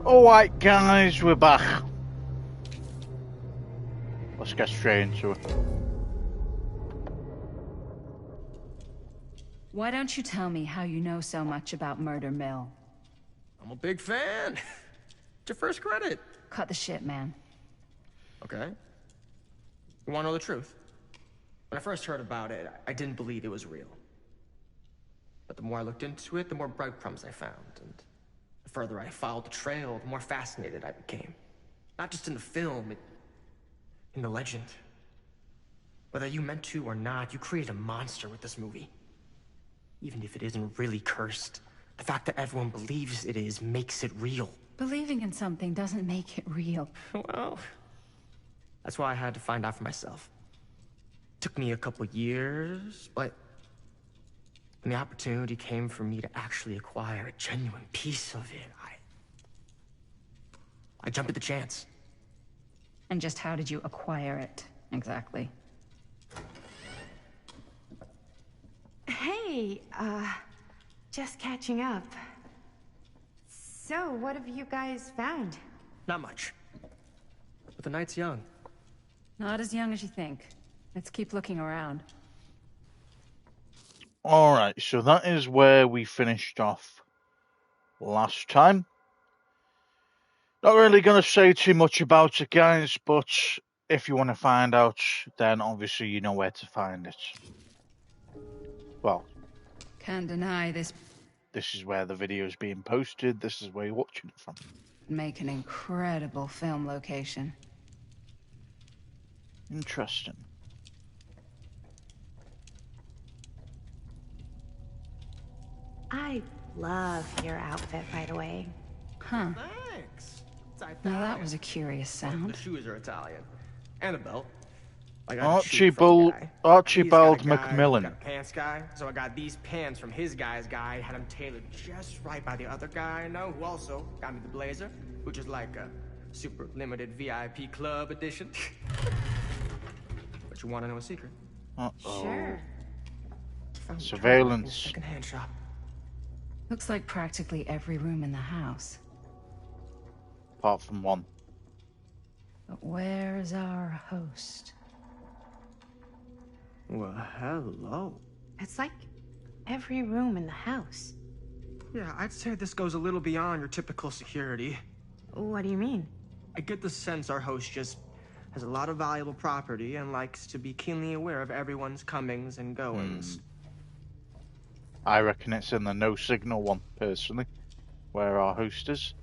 Alright guys, we're back. Let's get straight into it. Why don't you tell me how you know so much about Murder Mill? I'm a big fan. It's your first credit. Cut the shit, man. Okay. You wanna know the truth? When I first heard about it, I didn't believe it was real. But the more I looked into it, the more breadcrumbs I found, and the further I followed the trail, the more fascinated I became. Not just in the film, in the legend. Whether you meant to or not, you created a monster with this movie. Even if it isn't really cursed, the fact that everyone believes it is makes it real. Believing in something doesn't make it real. Well, that's why I had to find out for myself. Took me a couple years, but when the opportunity came for me to actually acquire a genuine piece of it, I jumped at the chance. And just how did you acquire it, exactly? Hey, just catching up. So, what have you guys found? Not much. But the night's young. Not as young as you think. Let's keep looking around. Alright, so that is where we finished off last time. Not really going to say too much about it, guys, but if you want to find out, then obviously you know where to find it. Well, Can't deny this this is where the video is being posted. This is where you're watching it from. make an incredible film location. Interesting. I love your outfit, by the way. Huh. Thanks. It's Now that was a curious The sound. shoes are Italian. And a belt. I got Archibald Macmillan. Got a pants guy, so I got these pants from his guy's guy, had them tailored just right by the other guy I know, who also got me the blazer, which is like a super limited VIP club edition. But you want to know a secret? Uh-oh. Sure. Found Surveillance. a secondhand shop. Looks like practically every room in the house. Apart from one. But where's our host? Well, hello. It's like every room in the house. Yeah, I'd say this goes a little beyond your typical security. What do you mean? I get the sense our host just has a lot of valuable property and likes to be keenly aware of everyone's comings and goings. I reckon it's in the no signal one, personally, where our host is.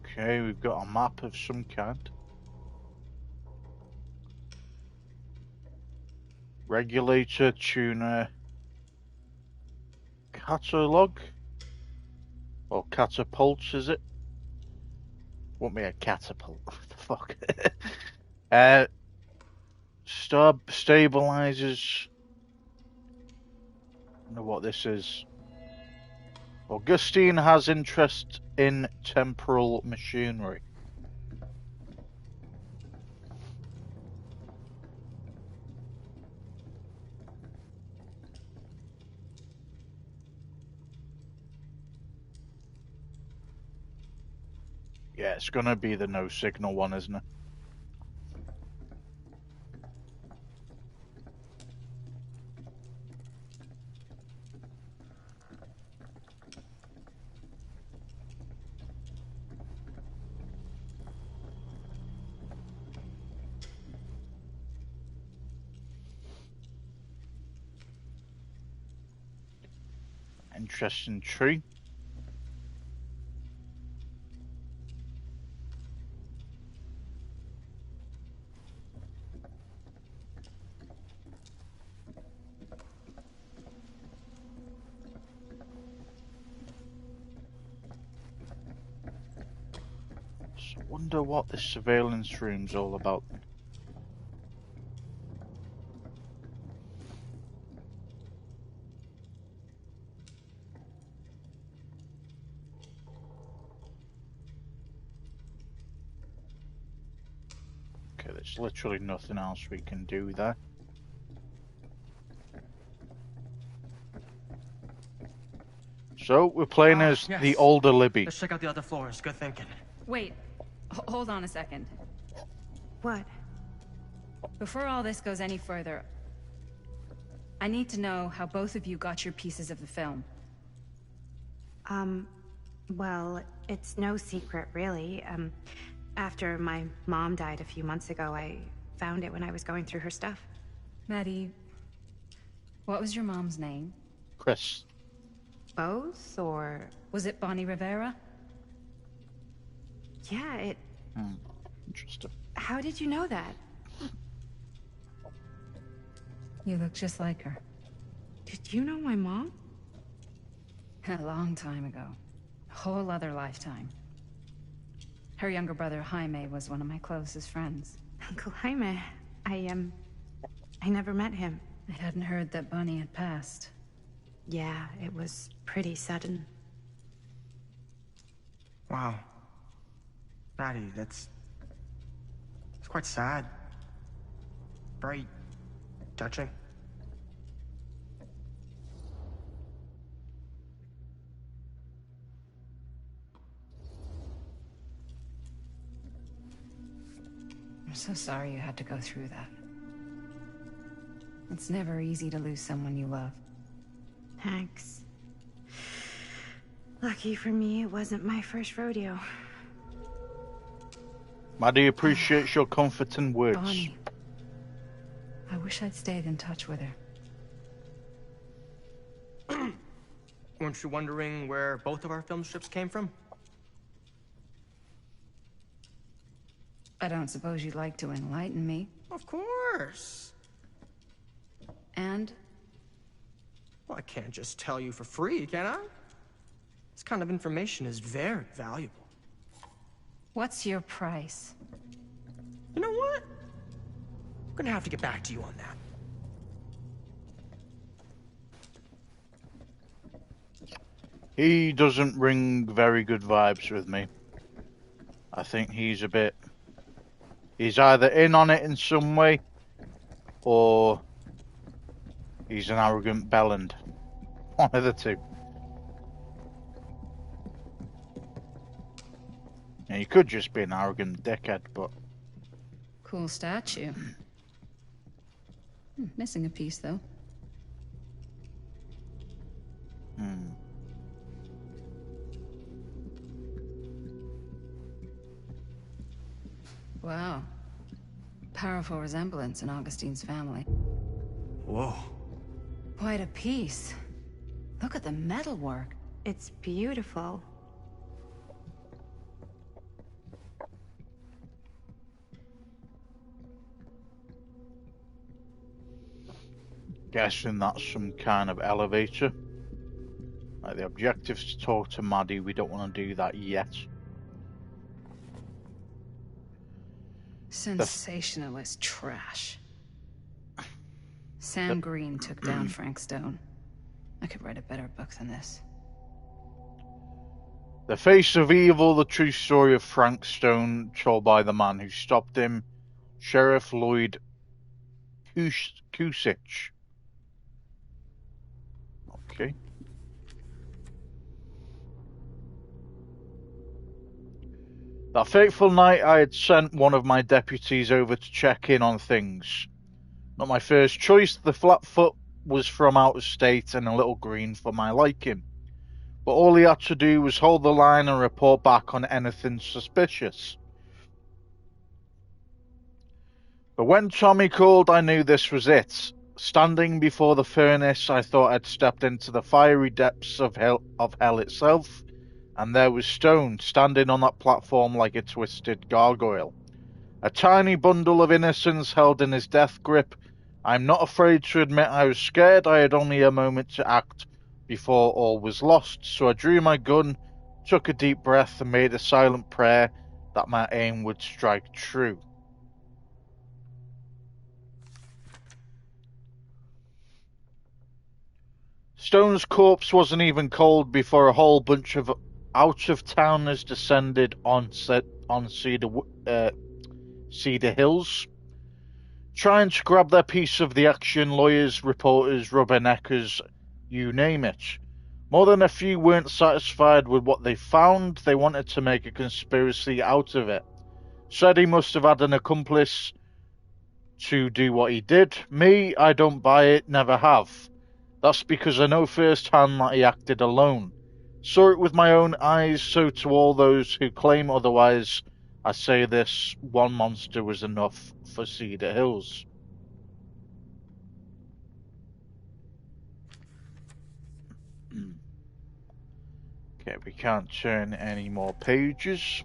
Okay, we've got a map of some kind. Regulator, tuner, catalog, or catapult, is it? Want me a catapult? What the fuck? Stabilizers. I don't know what this is. Augustine has interest in temporal machinery. Yeah, it's gonna be the no signal one, isn't it? Interesting tree. So wonder what this surveillance room's all about. There's literally nothing else we can do there. So we're playing as yes. the older Libby. Let's check out the other floors. Good thinking. Wait, hold on a second. What? Before all this goes any further, I need to know how both of you got your pieces of the film. Well, it's no secret, really. After my mom died a few months ago, I found it when I was going through her stuff. Maddie, what was your mom's name? Chris. Both, or... Was it Bonnie Rivera? Yeah, it... Interesting. How did you know that? You look just like her. Did you know my mom? A long time ago. A whole other lifetime. Her younger brother, Jaime, was one of my closest friends. Uncle Jaime. I never met him. I hadn't heard that Bonnie had passed. Yeah, it was pretty sudden. Wow. Maddie, it's quite sad. Very touching. I'm so sorry you had to go through that. It's never easy to lose someone you love. Thanks. Lucky for me, it wasn't my first rodeo. Maddie appreciates your comforting words. Bonnie. I wish I'd stayed in touch with her. Weren't you wondering where both of our film strips came from? I don't suppose you'd like to enlighten me. Of course. And? Well, I can't just tell you for free, can I? This kind of information is very valuable. What's your price? You know what? I'm gonna have to get back to you on that. He doesn't ring very good vibes with me. I think he's a bit... He's either in on it in some way, or he's an arrogant bellend. One of the two. And he could just be an arrogant dickhead, but... Cool statue. Missing a piece, though. Wow. Powerful resemblance in Augustine's family. Whoa. Quite a piece. Look at the metalwork. It's beautiful. Guessing that's some kind of elevator. Like, the objective's to talk to Maddie. We don't want to do that yet. Sensationalist trash. Sam Green took down Frank Stone. I could write a better book than this. The Face of Evil, the true story of Frank Stone, told by the man who stopped him, Sheriff Lloyd Kusich. Okay. That fateful night, I had sent one of my deputies over to check in on things. Not my first choice, the Flatfoot was from out of state and a little green for my liking. But all he had to do was hold the line and report back on anything suspicious. But when Tommy called, I knew this was it. Standing before the furnace, I thought I'd stepped into the fiery depths of hell itself. And there was Stone, standing on that platform like a twisted gargoyle. A tiny bundle of innocence held in his death grip. I'm not afraid to admit I was scared. I had only a moment to act before all was lost. So I drew my gun, took a deep breath, and made a silent prayer that my aim would strike true. Stone's corpse wasn't even cold before a whole bunch of out-of-towners descended on Cedar Hills. trying to grab their piece of the action, lawyers, reporters, rubberneckers, you name it. More than a few weren't satisfied with what they found. They wanted to make a conspiracy out of it. Said he must have had an accomplice to do what he did. Me, I don't buy it, never have. That's because I know firsthand that he acted alone. Saw it with my own eyes, so to all those who claim otherwise, I say this: one monster was enough for Cedar Hills. Okay, we can't turn any more pages.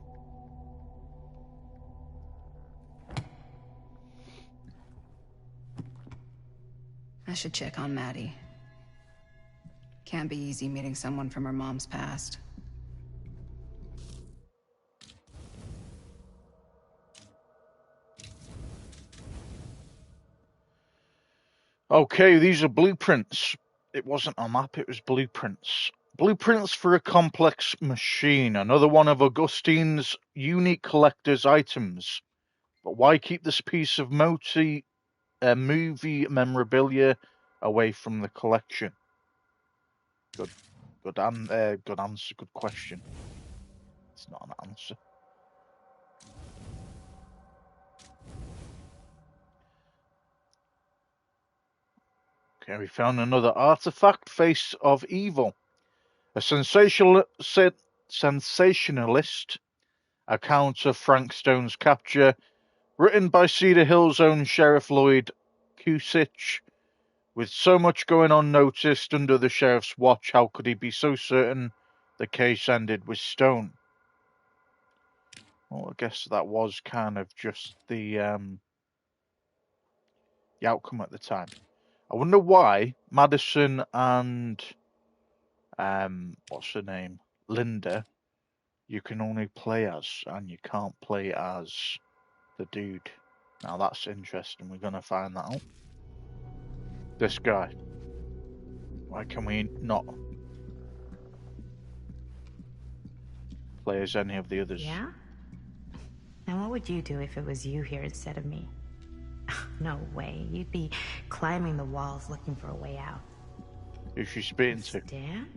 I should check on Maddie. Can't be easy meeting someone from her mom's past. Okay, these are blueprints. It wasn't a map, it was blueprints. Blueprints for a complex machine, another one of Augustine's unique collector's items. But why keep this piece of movie memorabilia away from the collection? Good answer, good question. It's not an answer. Okay, we found another artifact, Face of Evil. A sensationalist account of Frank Stone's capture, written by Cedar Hill's own Sheriff Lloyd Kusich. With so much going unnoticed under the sheriff's watch, how could he be so certain the case ended with Stone? Well, I guess that was kind of just the outcome at the time. I wonder why Madison and what's her name, Linda, you can only play as, and you can't play as the dude. Now that's interesting. We're gonna find that out. This guy. Why can we not play as any of the others? Yeah? And what would you do if it was you here instead of me? No way. You'd be climbing the walls looking for a way out. Who's she speaking to? Stan?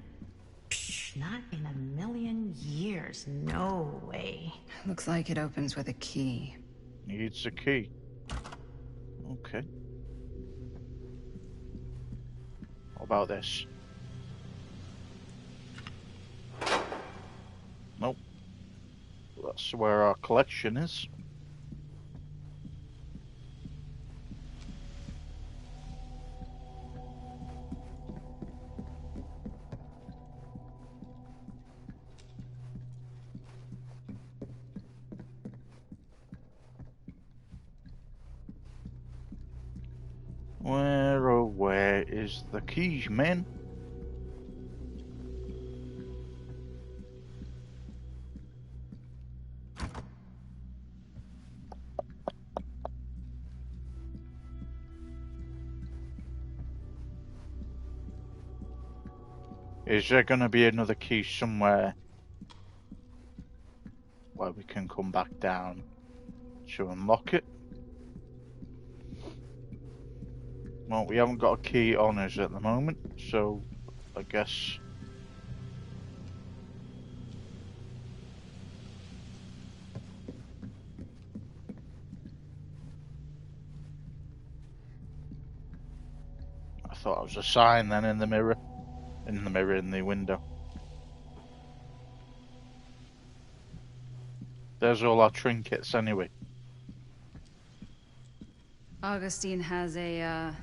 Psh, not in a million years. No way. Looks like it opens with a key. Needs a key. Okay. What about this? Nope. That's where our collection is. Where is the key, man? Is there going to be another key somewhere where we can come back down to unlock it? Well, we haven't got a key on us at the moment, so I guess I thought it was a sign then in the mirror. In the window. There's all our trinkets anyway. Augustine has a,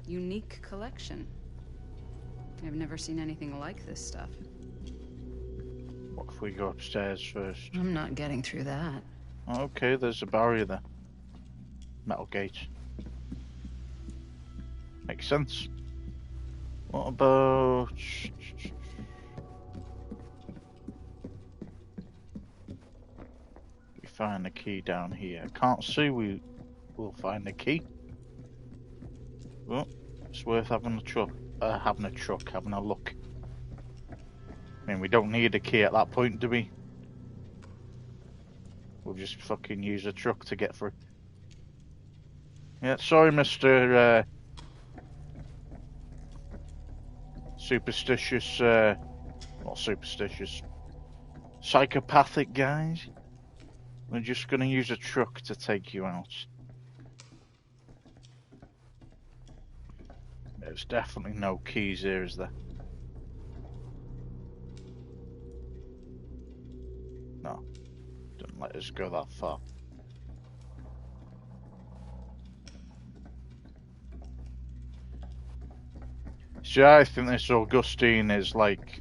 unique collection. I've never seen anything like this stuff. What if we go upstairs first? I'm not getting through that. Okay, there's a barrier there. Metal gate. Makes sense. What about... we find the key down here. Can't see, we will find the key. Well, it's worth having having a look. I mean, we don't need a key at that point, do we? We'll just fucking use a truck to get through. Yeah, sorry, Mr. Superstitious, not superstitious, psychopathic guys. We're just gonna use a truck to take you out. There's definitely no keys here, is there? No, don't let us go that far. See, I think this Augustine is like,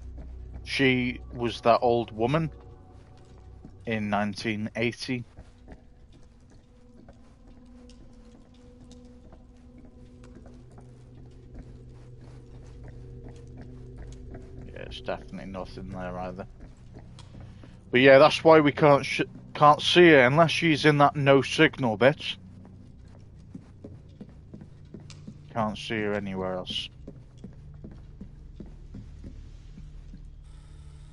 she was that old woman in 1980. Yeah, it's definitely nothing there either. But yeah, that's why we can't see her unless she's in that no signal bit. Can't see her anywhere else.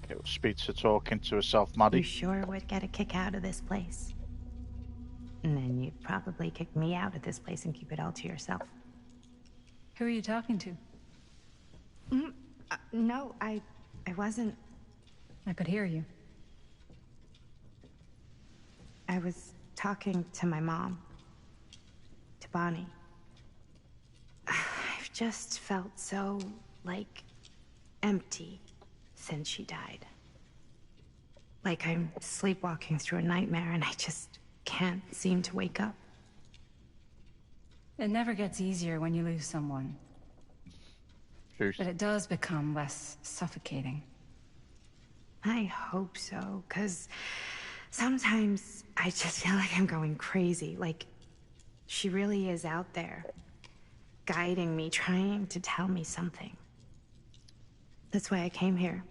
Okay, well, speaks her talking to herself, Maddie. You sure would get a kick out of this place. And then you'd probably kick me out of this place and keep it all to yourself. Who are you talking to? No, I wasn't. I could hear you. I was talking to my mom. To Bonnie. I've just felt so, like, empty since she died. Like I'm sleepwalking through a nightmare and I just can't seem to wake up. It never gets easier when you lose someone. Truth. But it does become less suffocating. I hope so, because sometimes I just feel like I'm going crazy. Like, she really is out there, guiding me, trying to tell me something. That's why I came here.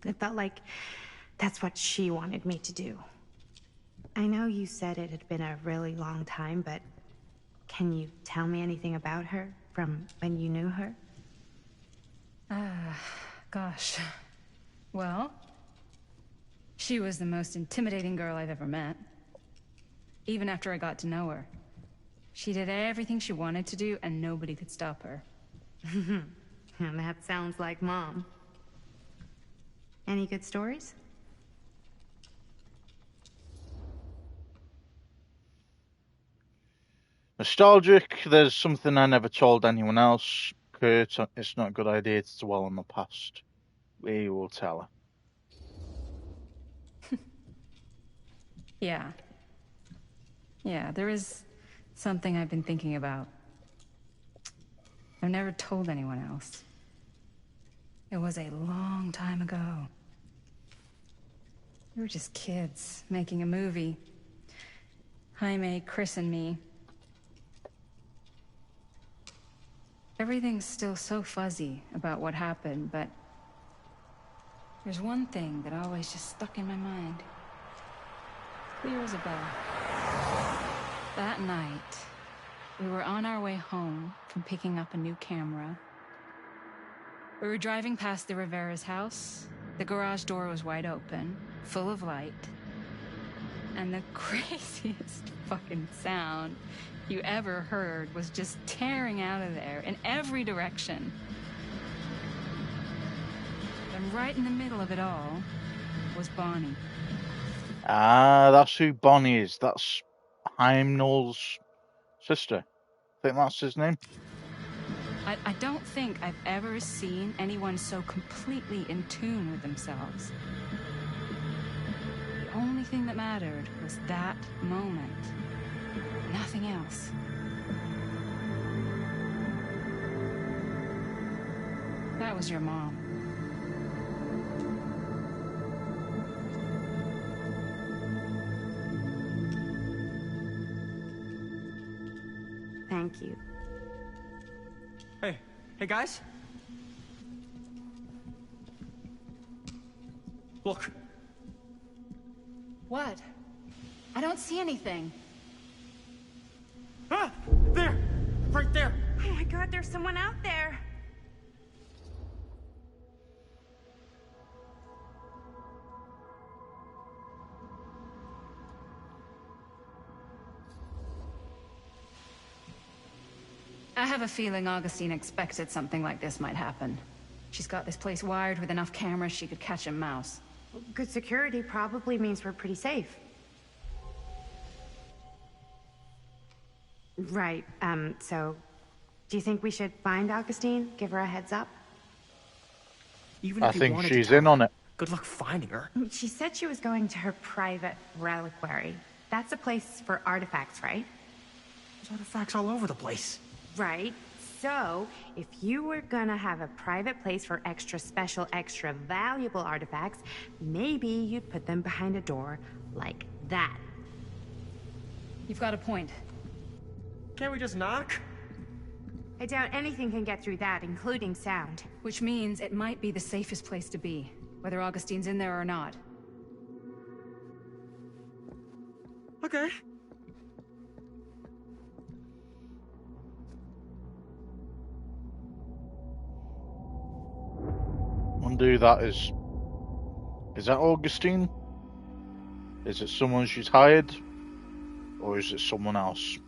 It felt like that's what she wanted me to do. I know you said it had been a really long time, but can you tell me anything about her from when you knew her? Gosh. Well, she was the most intimidating girl I've ever met. Even after I got to know her. She did everything she wanted to do, and nobody could stop her. That sounds like Mom. Any good stories? Nostalgic, there's something I never told anyone else. Kurt, it's not a good idea to dwell on the past. We will tell her. Yeah. Yeah, there is something I've been thinking about. I've never told anyone else. It was a long time ago. We were just kids, making a movie. Jaime, Chris, and me. Everything's still so fuzzy about what happened, but there's one thing that always just stuck in my mind. Clear as a bell. That night, we were on our way home from picking up a new camera. We were driving past the Rivera's house. The garage door was wide open, full of light. And the craziest fucking sound you ever heard was just tearing out of there in every direction. And right in the middle of it all was Bonnie. Ah, that's who Bonnie is. That's Heimdall's sister. I think that's his name. I don't think I've ever seen anyone so completely in tune with themselves. The only thing that mattered was that moment. Nothing else. That was your mom. Thank you. Hey guys? Look. What? I don't see anything. Ah! There! Right there! Oh my God, there's someone out there! I have a feeling Augustine expected something like this might happen. She's got this place wired with enough cameras she could catch a mouse. Good security probably means we're pretty safe. Right, so... Do you think we should find Augustine? Give her a heads up? Even I if you think wanted to she's tell in her, on it. good luck finding her. She said she was going to her private reliquary. That's a place for artifacts, right? There's artifacts all over the place. Right. So, if you were gonna have a private place for extra special, extra valuable artifacts, maybe you'd put them behind a door like that. You've got a point. Can't we just knock? I doubt anything can get through that, including sound. Which means it might be the safest place to be, whether Augustine's in there or not. Okay. Undo that is... Is that Augustine? Is it someone she's hired? Or is it someone else?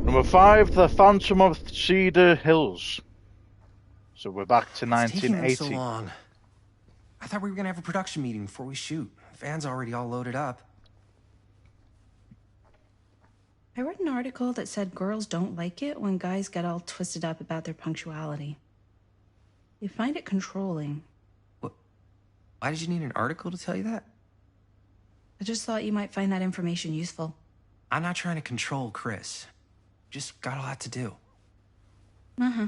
Number 5, The Phantom of Cedar Hills. So we're back to It's taking them 1980. so long. I thought we were gonna have a production meeting before we shoot. Van's already all loaded up. I read an article that said girls don't like it when guys get all twisted up about their punctuality. They find it controlling. What? Why did you need an article to tell you that? I just thought you might find that information useful. I'm not trying to control Chris. Just got a lot to do. Uh-huh.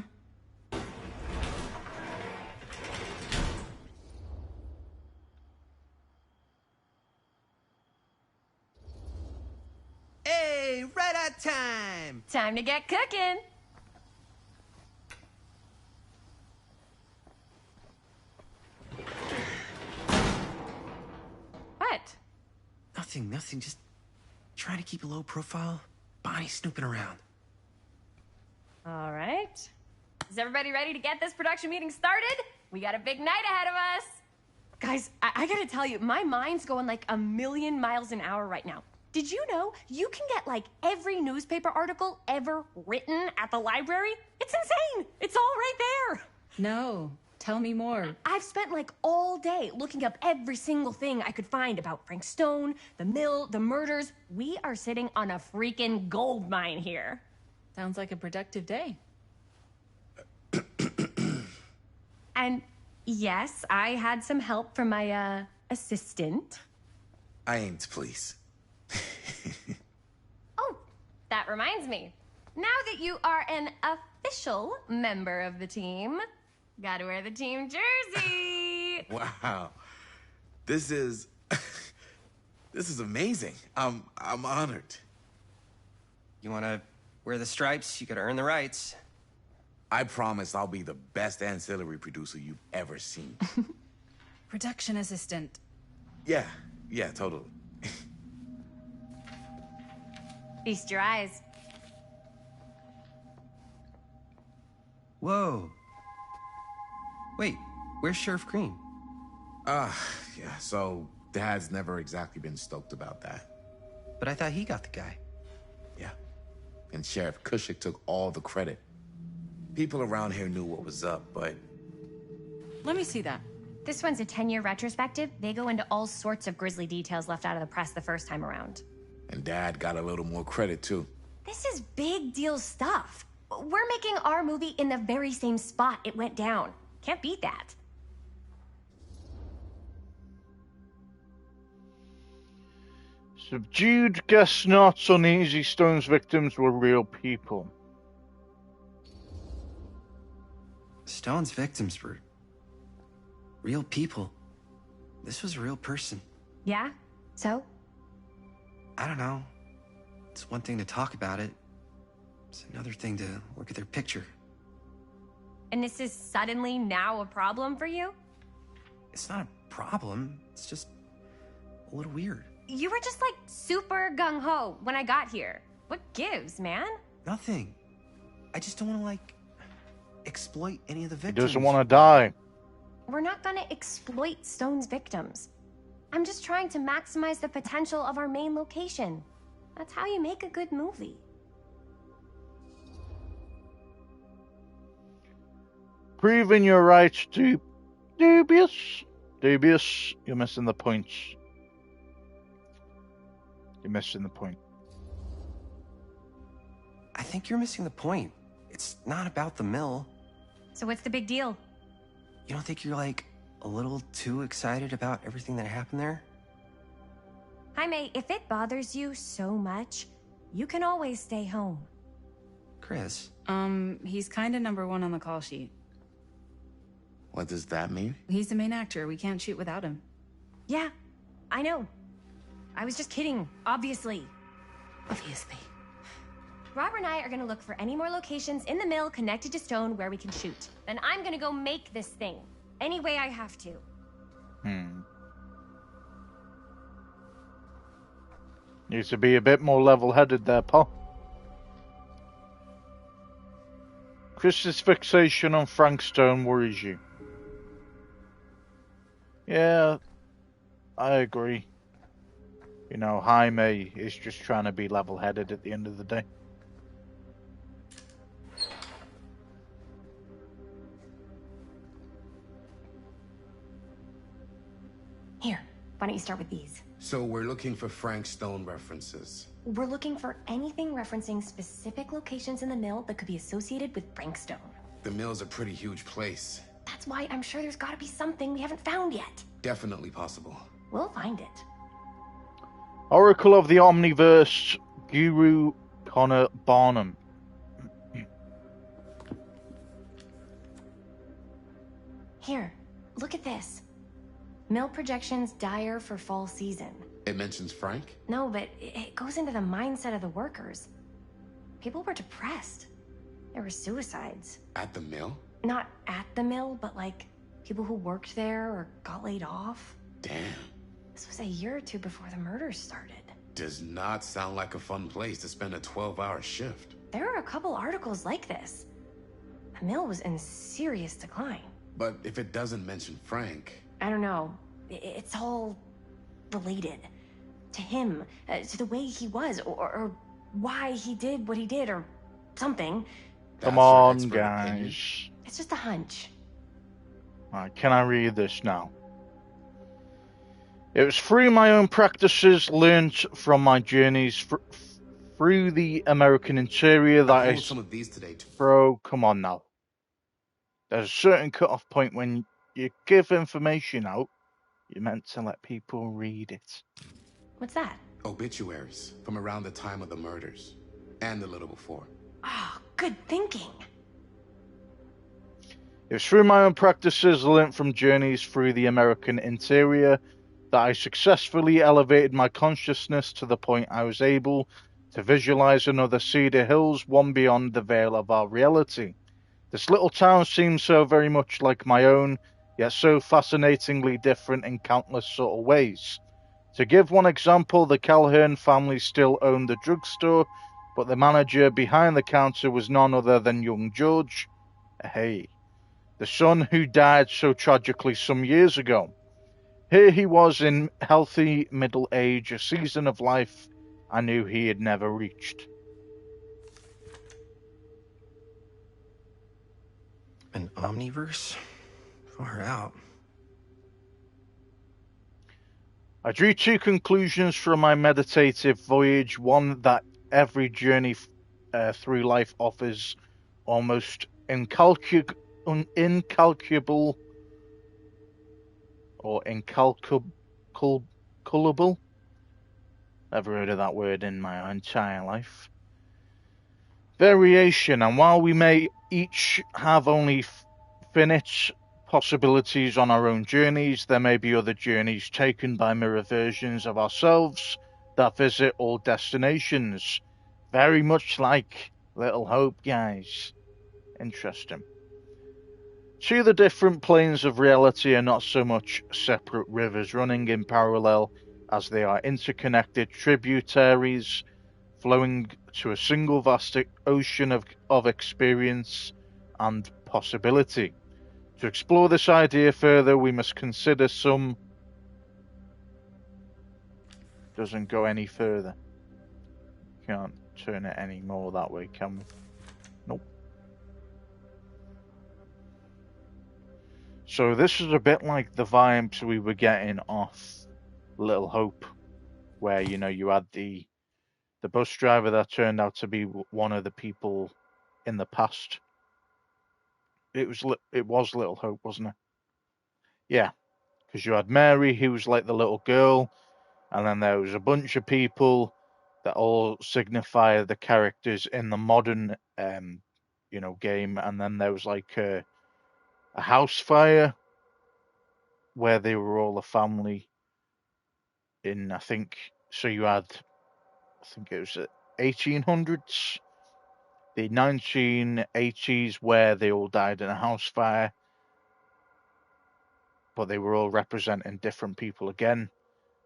Hey, right on time! Time to get cooking. What? Nothing, just trying to keep a low profile. Bonnie snooping around. All right. Is everybody ready to get this production meeting started? We got a big night ahead of us. Guys, I gotta tell you, my mind's going like a million miles an hour right now. Did you know you can get like every newspaper article ever written at the library? It's insane. It's all right there. No, tell me more. I've spent like all day looking up every single thing I could find about Frank Stone, the mill, the murders. We are sitting on a freaking gold mine here. Sounds like a productive day. And yes, I had some help from my assistant. I aim to please. Oh, that reminds me. Now that you are an official member of the team, gotta wear the team jersey. Wow. This is this is amazing. I'm honored. You wanna wear the stripes? You gotta earn the rights. I promise I'll be the best ancillary producer you've ever seen. Production assistant. Yeah, totally. Feast your eyes. Whoa. Wait, where's Sheriff Green? Yeah, so Dad's never exactly been stoked about that. But I thought he got the guy. Yeah. And Sheriff Cushik took all the credit. People around here knew what was up, but... Let me see that. This one's a 10-year retrospective. They go into all sorts of grisly details left out of the press the first time around. And Dad got a little more credit, too. This is big deal stuff. We're making our movie in the very same spot it went down. Can't beat that. Subdued, guess not, uneasy. Stone's victims were real people. Stone's victims were real people. This was a real person. Yeah? So? I don't know. It's one thing to talk about it. It's another thing to look at their picture. And this is suddenly now a problem for you? It's not a problem. It's just a little weird. You were just like super gung-ho when I got here. What gives, man? Nothing. I just don't want to, like, exploit any of the He victims. doesn't want to die. We're not gonna exploit Stone's victims. I'm just trying to maximize the potential of our main location. That's how you make a good movie. Proving your rights to dubious. Dubious. You're missing the point. You're missing the point. I think you're missing the point. It's not about the mill. So what's the big deal? You don't think you're, like, a little too excited about everything that happened there? Jaime, if it bothers you so much, you can always stay home. Chris. He's kind of number one on the call sheet. What does that mean? He's the main actor. We can't shoot without him. Yeah, I know. I was just kidding, obviously. Obviously. Robert and I are gonna look for any more locations in the mill connected to stone where we can shoot. Then I'm gonna go make this thing. Any way I have to. Needs to be a bit more level-headed there, Paul. Chris's fixation on Frank Stone worries you. Yeah, I agree. You know, Jaime is just trying to be level-headed at the end of the day. Here, why don't you start with these? So we're looking for Frank Stone references. We're looking for anything referencing specific locations in the mill that could be associated with Frank Stone. The mill's a pretty huge place. That's why I'm sure there's gotta be something we haven't found yet. Definitely possible. We'll find it. Oracle of the Omniverse, Guru Connor Barnum. Here, look at this. Mill projections dire for fall season. It mentions Frank? No, but it goes into the mindset of the workers. People were depressed. There were suicides. At the mill? Not at the mill, but like people who worked there or got laid off. Damn. This was a year or two before the murders started. Does not sound like a fun place to spend a 12-hour shift. There are a couple articles like this. The mill was in serious decline. But if it doesn't mention Frank... I don't know. It's all related. To him, to the way he was, or why he did what he did, or something. Come on, guys. It's just a hunch. Alright, can I read this now? It was through my own practices, learned from my journeys through the American interior that I... some of these today too. Bro, come on now. There's a certain cut-off point when you give information out, you're meant to let people read it. What's that? Obituaries from around the time of the murders. And a little before. Oh, good thinking. It was through my own practices, learnt from journeys through the American interior, that I successfully elevated my consciousness to the point I was able to visualize another Cedar Hills, one beyond the veil of our reality. This little town seems so very much like my own, yet so fascinatingly different in countless subtle ways. To give one example, the Calhoun family still owned the drugstore, but the manager behind the counter was none other than young George, hey, the son who died so tragically some years ago. Here he was in healthy middle age, a season of life I knew he had never reached. An omniverse? Far out. I drew two conclusions from my meditative voyage. One, that every journey through life offers almost incalculable or incalculable. Never heard of that word in my entire life. Variation, and while we may each have only finite possibilities on our own journeys, there may be other journeys taken by mirror versions of ourselves that visit all destinations. Very much like Little Hope, guys. Interesting. Two, the different planes of reality are not so much separate rivers running in parallel as they are interconnected tributaries flowing to a single vast ocean of experience and possibility. To explore this idea further, we must consider some... Doesn't go any further. Can't turn it any more that way, can we? Nope. So this is a bit like the vibes we were getting off Little Hope, where, you know, you had the bus driver that turned out to be one of the people in the past. It was Little Hope, wasn't it? Yeah, because you had Mary, who was like the little girl, and then there was a bunch of people that all signify the characters in the modern, you know, game, and then there was like a house fire where they were all a family. In I think so, you had, I think it was the 1800s, the 1980s, where they all died in a house fire, but they were all representing different people again.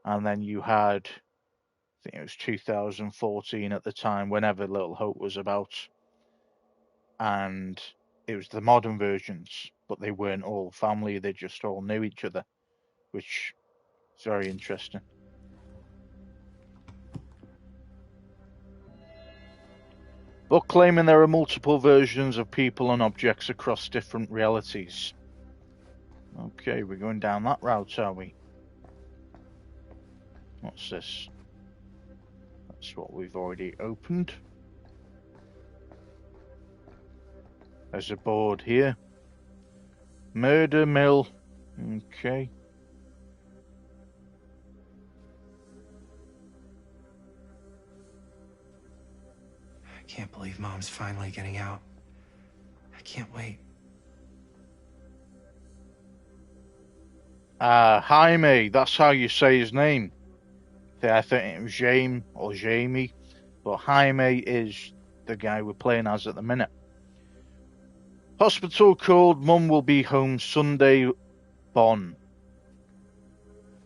And then you had, I think it was 2014 at the time, whenever Little Hope was about, and it was the modern versions, but they weren't all family, they just all knew each other, which is very interesting. Book claiming there are multiple versions of people and objects across different realities. Okay, we're going down that route, are we? What's this? That's what we've already opened. There's a board here. Murder mill. Okay. I can't believe Mom's finally getting out. I can't wait. Jaime, that's how you say his name. I think it was Jaime or Jamie, but Jaime is the guy we're playing as at the minute. Hospital called, Mum will be home Sunday, Bon.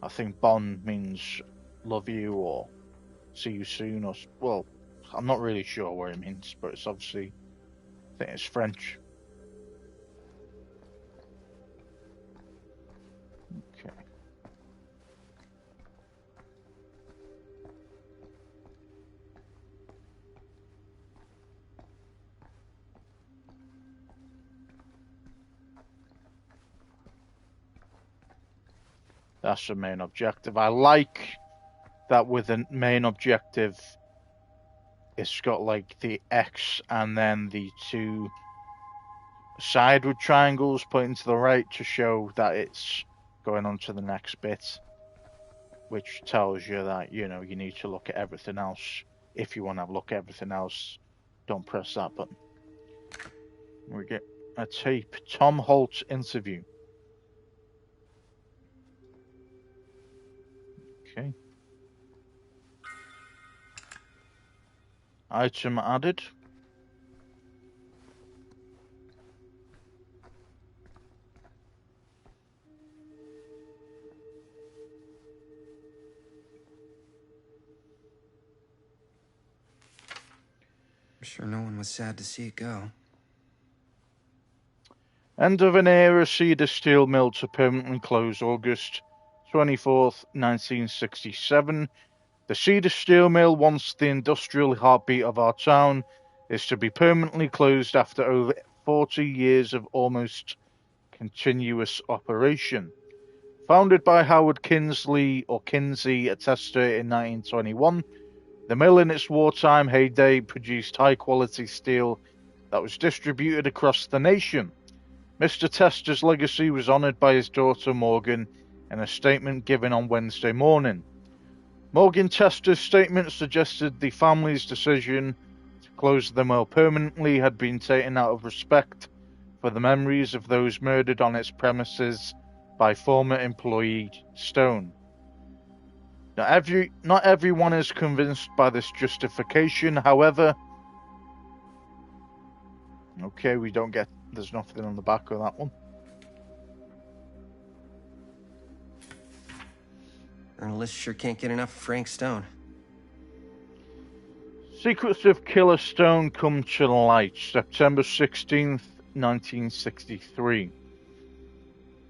I think Bon means love you or see you soon, or, well, I'm not really sure what it means, but it's obviously, I think it's French. Okay. That's the main objective. I like that with the main objective, it's got like the X and then the two sideward triangles pointing to the right to show that it's going on to the next bit, which tells you that, you know, you need to look at everything else. If you want to look at everything else, don't press that button. We get a tape. Tom Holt interview. Okay. Item added. I'm sure no one was sad to see it go. End of an era, Cedar Steel Mill to permanently close August 24th, 1967. The Cedar Steel Mill, once the industrial heartbeat of our town, is to be permanently closed after over 40 years of almost continuous operation. Founded by Howard Kinsey a tester in 1921, the mill in its wartime heyday produced high-quality steel that was distributed across the nation. Mr. Tester's legacy was honoured by his daughter Morgan in a statement given on Wednesday morning. Morgan Tester's statement suggested the family's decision to close the mill permanently had been taken out of respect for the memories of those murdered on its premises by former employee Stone. Not everyone is convinced by this justification, however. Okay, there's nothing on the back of that one. Journalists sure can't get enough of Frank Stone. Secrets of Killer Stone come to light, September 16th, 1963.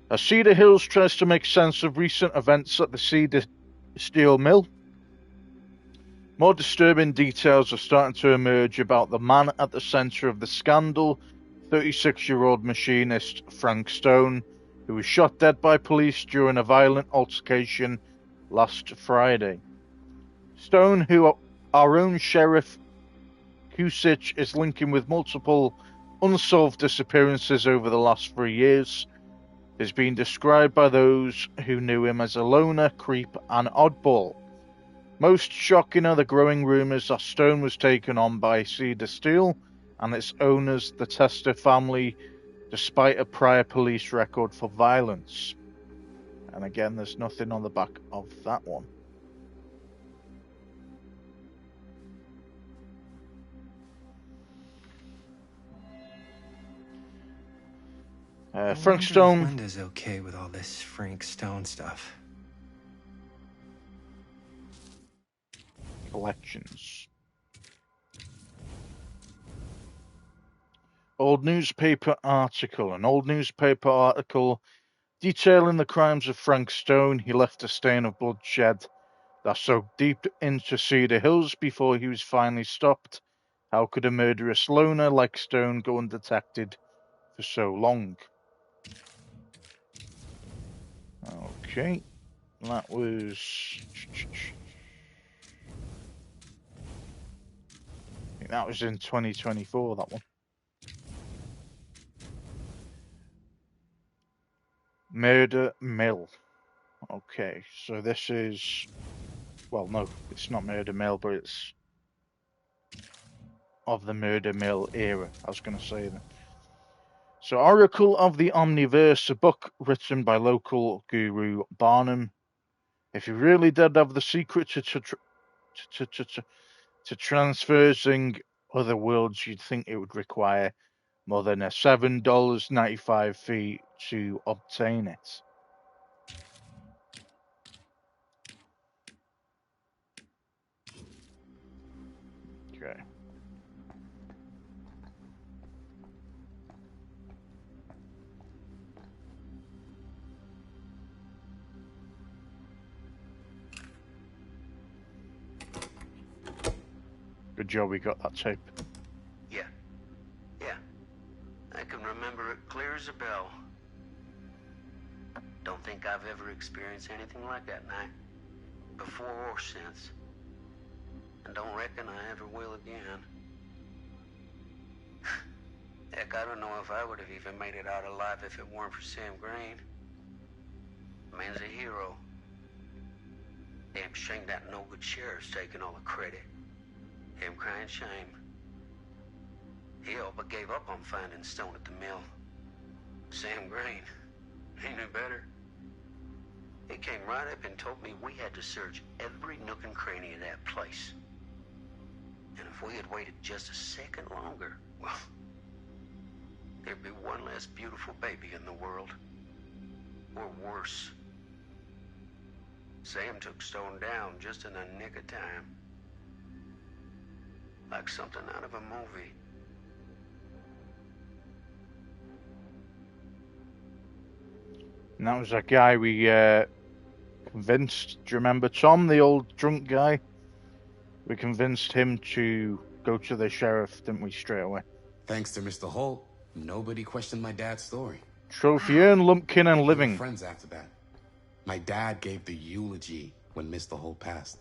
As Cedar Hills tries to make sense of recent events at the Cedar Steel Mill, more disturbing details are starting to emerge about the man at the center of the scandal, 36-year-old machinist Frank Stone, who was shot dead by police during a violent altercation last Friday. Stone, who our own Sheriff Kusich is linking with multiple unsolved disappearances over the last 3 years, is being described by those who knew him as a loner, creep, and oddball. Most shocking are the growing rumours that Stone was taken on by Cedar Steel and its owners, the Tester family, despite a prior police record for violence. And again, there's nothing on the back of that one. Frank Stone. Linda's okay with all this Frank Stone stuff. Collections. An old newspaper article detailing the crimes of Frank Stone. He left a stain of bloodshed that soaked deep into Cedar Hills before he was finally stopped. How could a murderous loner like Stone go undetected for so long? Okay, that was... I think that was in 2024, that one. Murder Mill. Okay, so this is... Well, no, it's not Murder Mill, but it's of the Murder Mill era, I was going to say that. So, Oracle of the Omniverse, a book written by local guru Barnum. If you really did have the secret to transversing other worlds, you'd think it would require more than a $7.95 fee to obtain it. Okay. Good job we got that tape. Yeah. I can remember it clear as a bell. Don't think I've ever experienced anything like that night, before or since. And don't reckon I ever will again. Heck, I don't know if I would have even made it out alive if it weren't for Sam Green. Man's a hero. Damn shame that no-good sheriff's taking all the credit. Him crying shame. He all but gave up on finding Stone at the mill. Sam Green, he knew better. He came right up and told me we had to search every nook and cranny of that place. And if we had waited just a second longer, well, there'd be one less beautiful baby in the world. Or worse. Sam took Stone down just in the nick of time. Like something out of a movie. And that was that guy we convinced. Do you remember Tom, the old drunk guy? We convinced him to go to the sheriff, didn't we, straight away? Thanks to Mr. Holt, nobody questioned my dad's story. Trophy earned, Lumpkin, and We were living. friends after that. My dad gave the eulogy when Mr. Holt passed.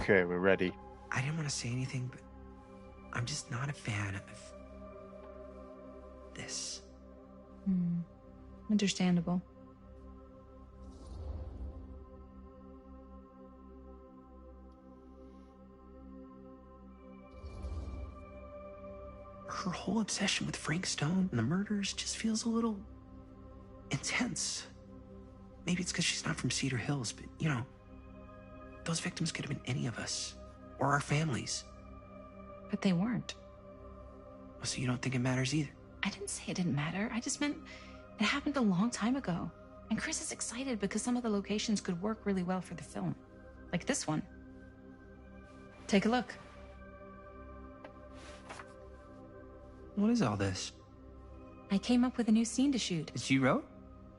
Okay, we're ready. I didn't want to say anything, but I'm just not a fan of this. Understandable. Her whole obsession with Frank Stone and the murders just feels a little intense. Maybe it's because she's not from Cedar Hills, but you know, those victims could have been any of us, or our families. But they weren't. So you don't think it matters either? I didn't say it didn't matter. I just meant it happened a long time ago. And Chris is excited because some of the locations could work really well for the film. Like this one. Take a look. What is all this? I came up with a new scene to shoot. That you wrote?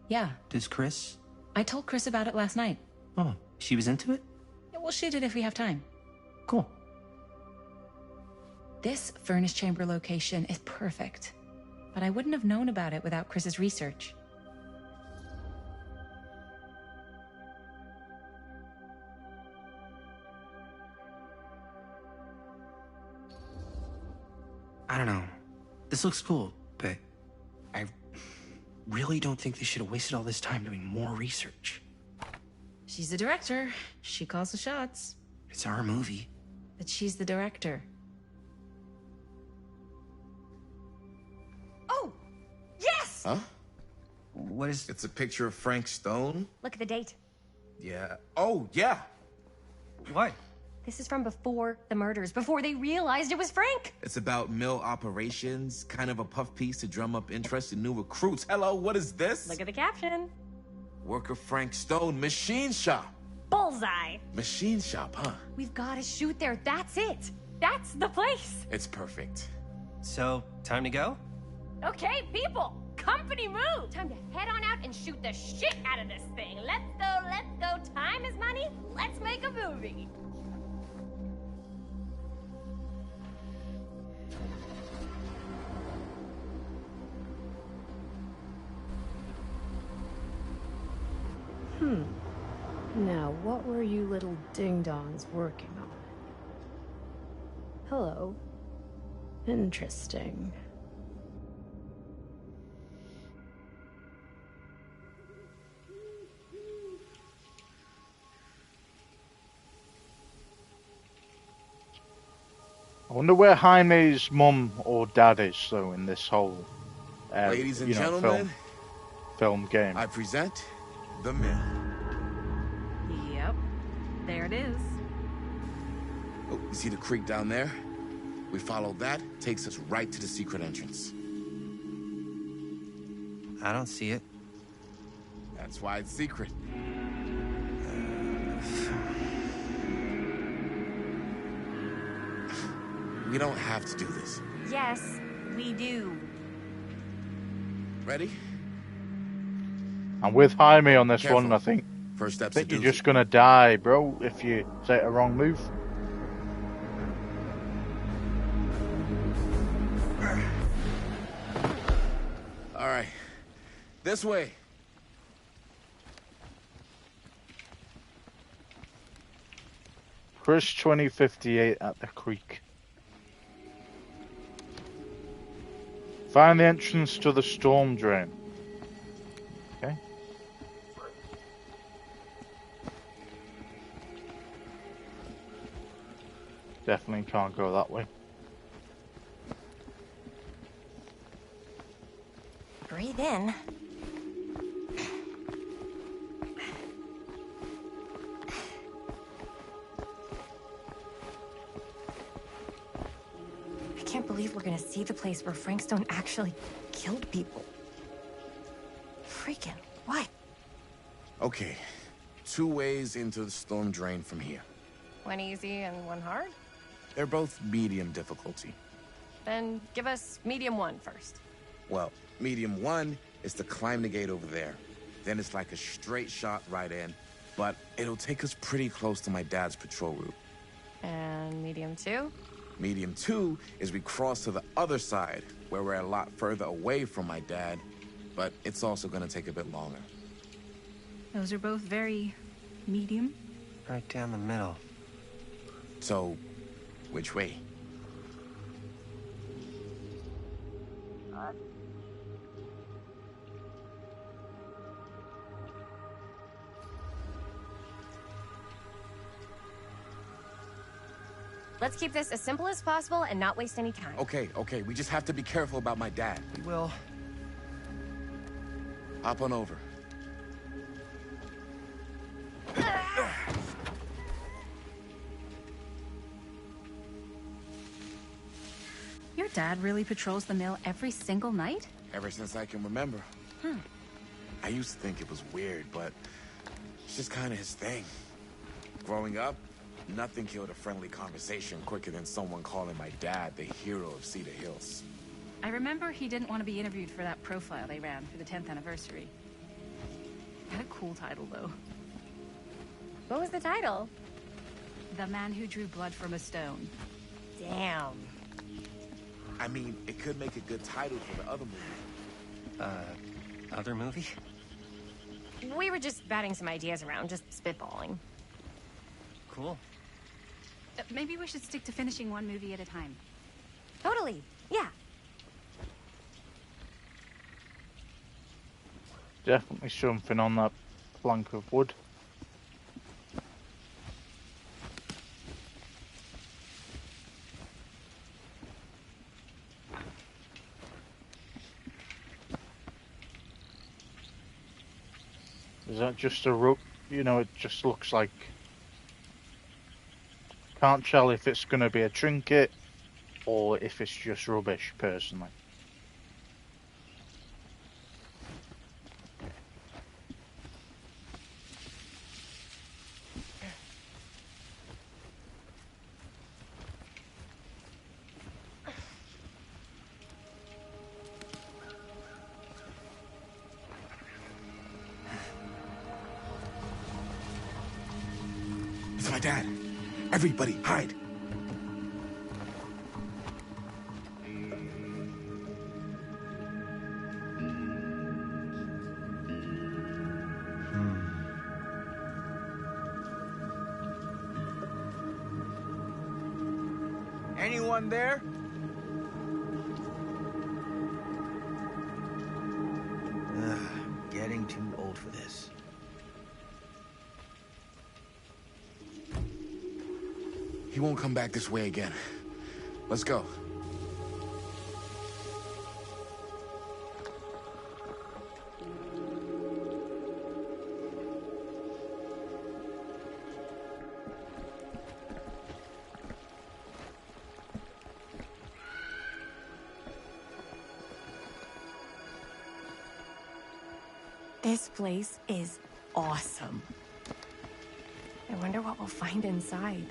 Yeah. Does Chris? I told Chris about it last night. Oh, she was into it? we'll shoot it if we have time. Cool. This furnace chamber location is perfect, but I wouldn't have known about it without Chris's research. I don't know. This looks cool, but I really don't think they should have wasted all this time doing more research. She's the director. She calls the shots. It's our movie. But she's the director. Oh! Yes! Huh? What is... It's a picture of Frank Stone? Look at the date. Yeah. Oh, yeah. What? This is from before the murders, before they realized it was Frank. It's about mill operations, kind of a puff piece to drum up interest in new recruits. Hello, what is this? Look at the caption. Worker Frank Stone, machine shop. Bullseye. Machine shop, huh? We've got to shoot there. That's it. That's the place. It's perfect. So, time to go? Okay, people. Company move. Time to head on out and shoot the shit out of this thing. Let's go, let's go. Time is money. Let's make a movie. Now, what were you little ding-dongs working on? Hello. Interesting. I wonder where Jaime's mum or dad is, though, in this whole, Ladies and gentlemen, film game. I present The Mill. Yep. There it is. Oh, you see the creek down there? We follow that, takes us right to the secret entrance. I don't see it. That's why it's secret. We don't have to do this. Yes, we do. Ready? I'm with Jaime on this Careful. one, I think. First I step's think a you're doozy. just gonna die, bro, if you take a wrong move. All right. This way. Chris 2058 at the creek. Find the entrance to the storm drain. Okay. Definitely can't go that way. Breathe in. I can't believe we're gonna see the place where Frank Stone actually killed people. Freaking what? Okay. 2 ways into the storm drain from here. One easy and one hard? They're both medium difficulty. Then give us medium one first. Well, medium 1 is to climb the gate over there. Then it's like a straight shot right in, but it'll take us pretty close to my dad's patrol route. And medium two? Medium 2 is we cross to the other side, where we're a lot further away from my dad, but it's also gonna take a bit longer. Those are both very medium. Right down the middle. So, which way? Let's keep this as simple as possible and not waste any time. Okay, we just have to be careful about my dad. We will. Hop on over. Your dad really patrols the mill every single night? Ever since I can remember. I used to think it was weird, but it's just kind of his thing. Growing up, nothing killed a friendly conversation quicker than someone calling my dad the hero of Cedar Hills. I remember he didn't want to be interviewed for that profile they ran for the 10th anniversary. Had a cool title, though. What was the title? The man who drew blood from a stone. Damn. I mean, it could make a good title for the other movie. Other movie? We were just batting some ideas around, just spitballing. Cool. Maybe we should stick to finishing one movie at a time. Totally. Yeah. Definitely something on that plank of wood. Is that just a rope? You know, it just looks like... Can't tell if it's going to be a trinket or if it's just rubbish, personally. It's my dad. Everybody, hide. Anyone there? Getting too old for this. He won't come back this way again. Let's go. This place is awesome. I wonder what we'll find inside.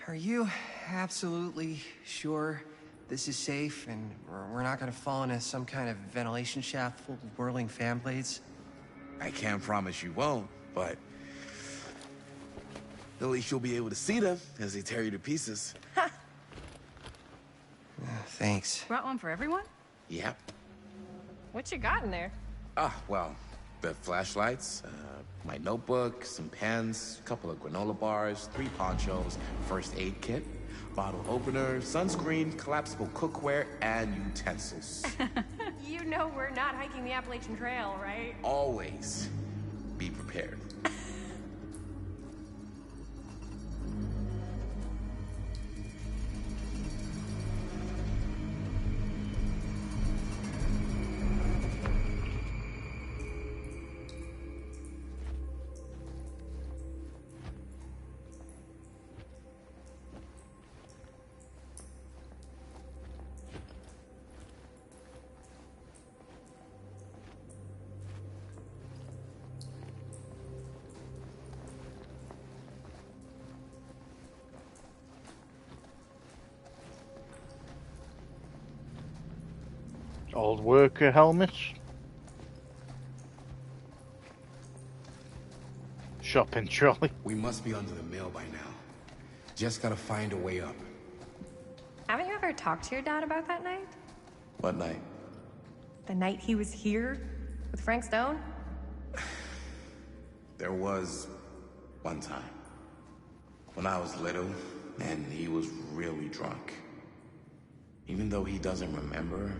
Are you absolutely sure this is safe and we're not gonna fall into some kind of ventilation shaft full of whirling fan blades? I can't promise you won't, but at least you'll be able to see them as they tear you to pieces. Thanks. Brought one for everyone? Yep. What you got in there? Well, the flashlights, my notebook, some pens, a couple of granola bars, 3 ponchos, first aid kit, bottle opener, sunscreen, collapsible cookware, and utensils. You know we're not hiking the Appalachian Trail, right? Always be prepared. Old worker helmets. Shopping trolley. We must be under the mill by now. Just gotta find a way up. Haven't you ever talked to your dad about that night? What night? The night he was here with Frank Stone? There was one time when I was little and he was really drunk. Even though he doesn't remember,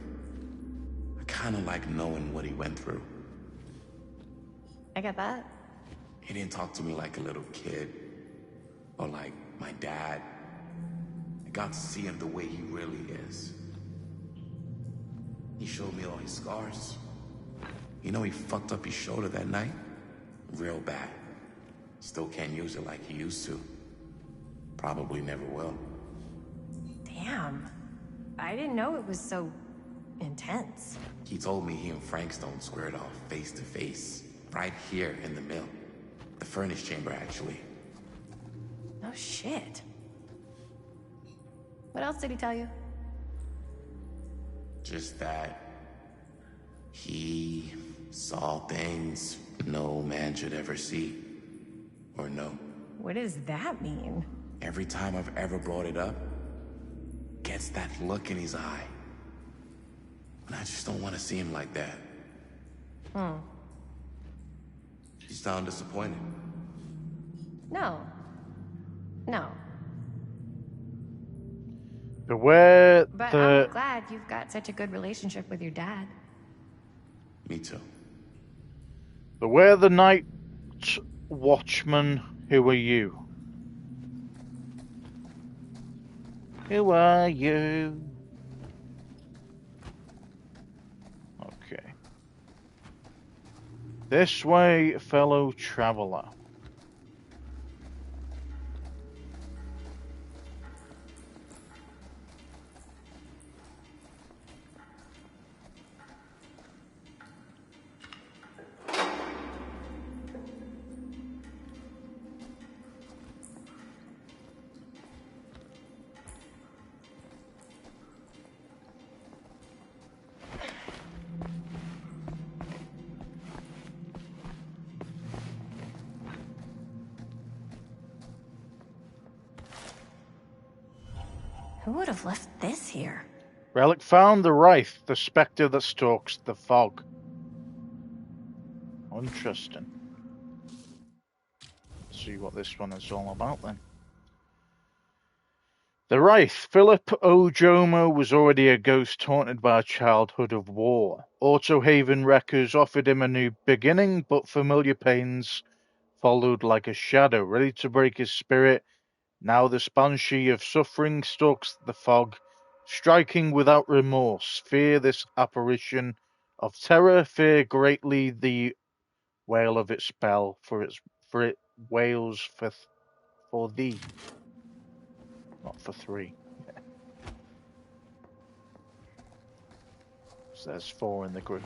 I kind of like knowing what he went through. I get that. He didn't talk to me like a little kid or like my dad. I got to see him the way he really is. He showed me all his scars. You know he fucked up his shoulder that night? Real bad. Still can't use it like he used to. Probably never will. Damn. I didn't know it was so intense. He told me he and Frankstone squared off face to face. Right here in the mill. The furnace chamber, actually. Oh, shit. What else did he tell you? Just that he saw things no man should ever see or know. What does that mean? Every time I've ever brought it up, gets that look in his eye. And I just don't want to see him like that. You sound disappointed. No. No. Beware But the... I'm glad you've got such a good relationship with your dad. Me too. Beware the night watchman. Who are you? Who are you? Okay. This way, fellow traveler. Who would have left this here? Relic found. The Wraith, the spectre that stalks the fog. Interesting. Let's see what this one is all about then. The Wraith. Philip Ojomo was already a ghost haunted by a childhood of war. Autohaven wreckers offered him a new beginning, but familiar pains followed like a shadow, ready to break his spirit. Now the banshee of suffering stalks the fog, striking without remorse. Fear this apparition of terror, fear greatly the wail of its spell, for it wails for thee, not for three. Yeah. So there's four in the group.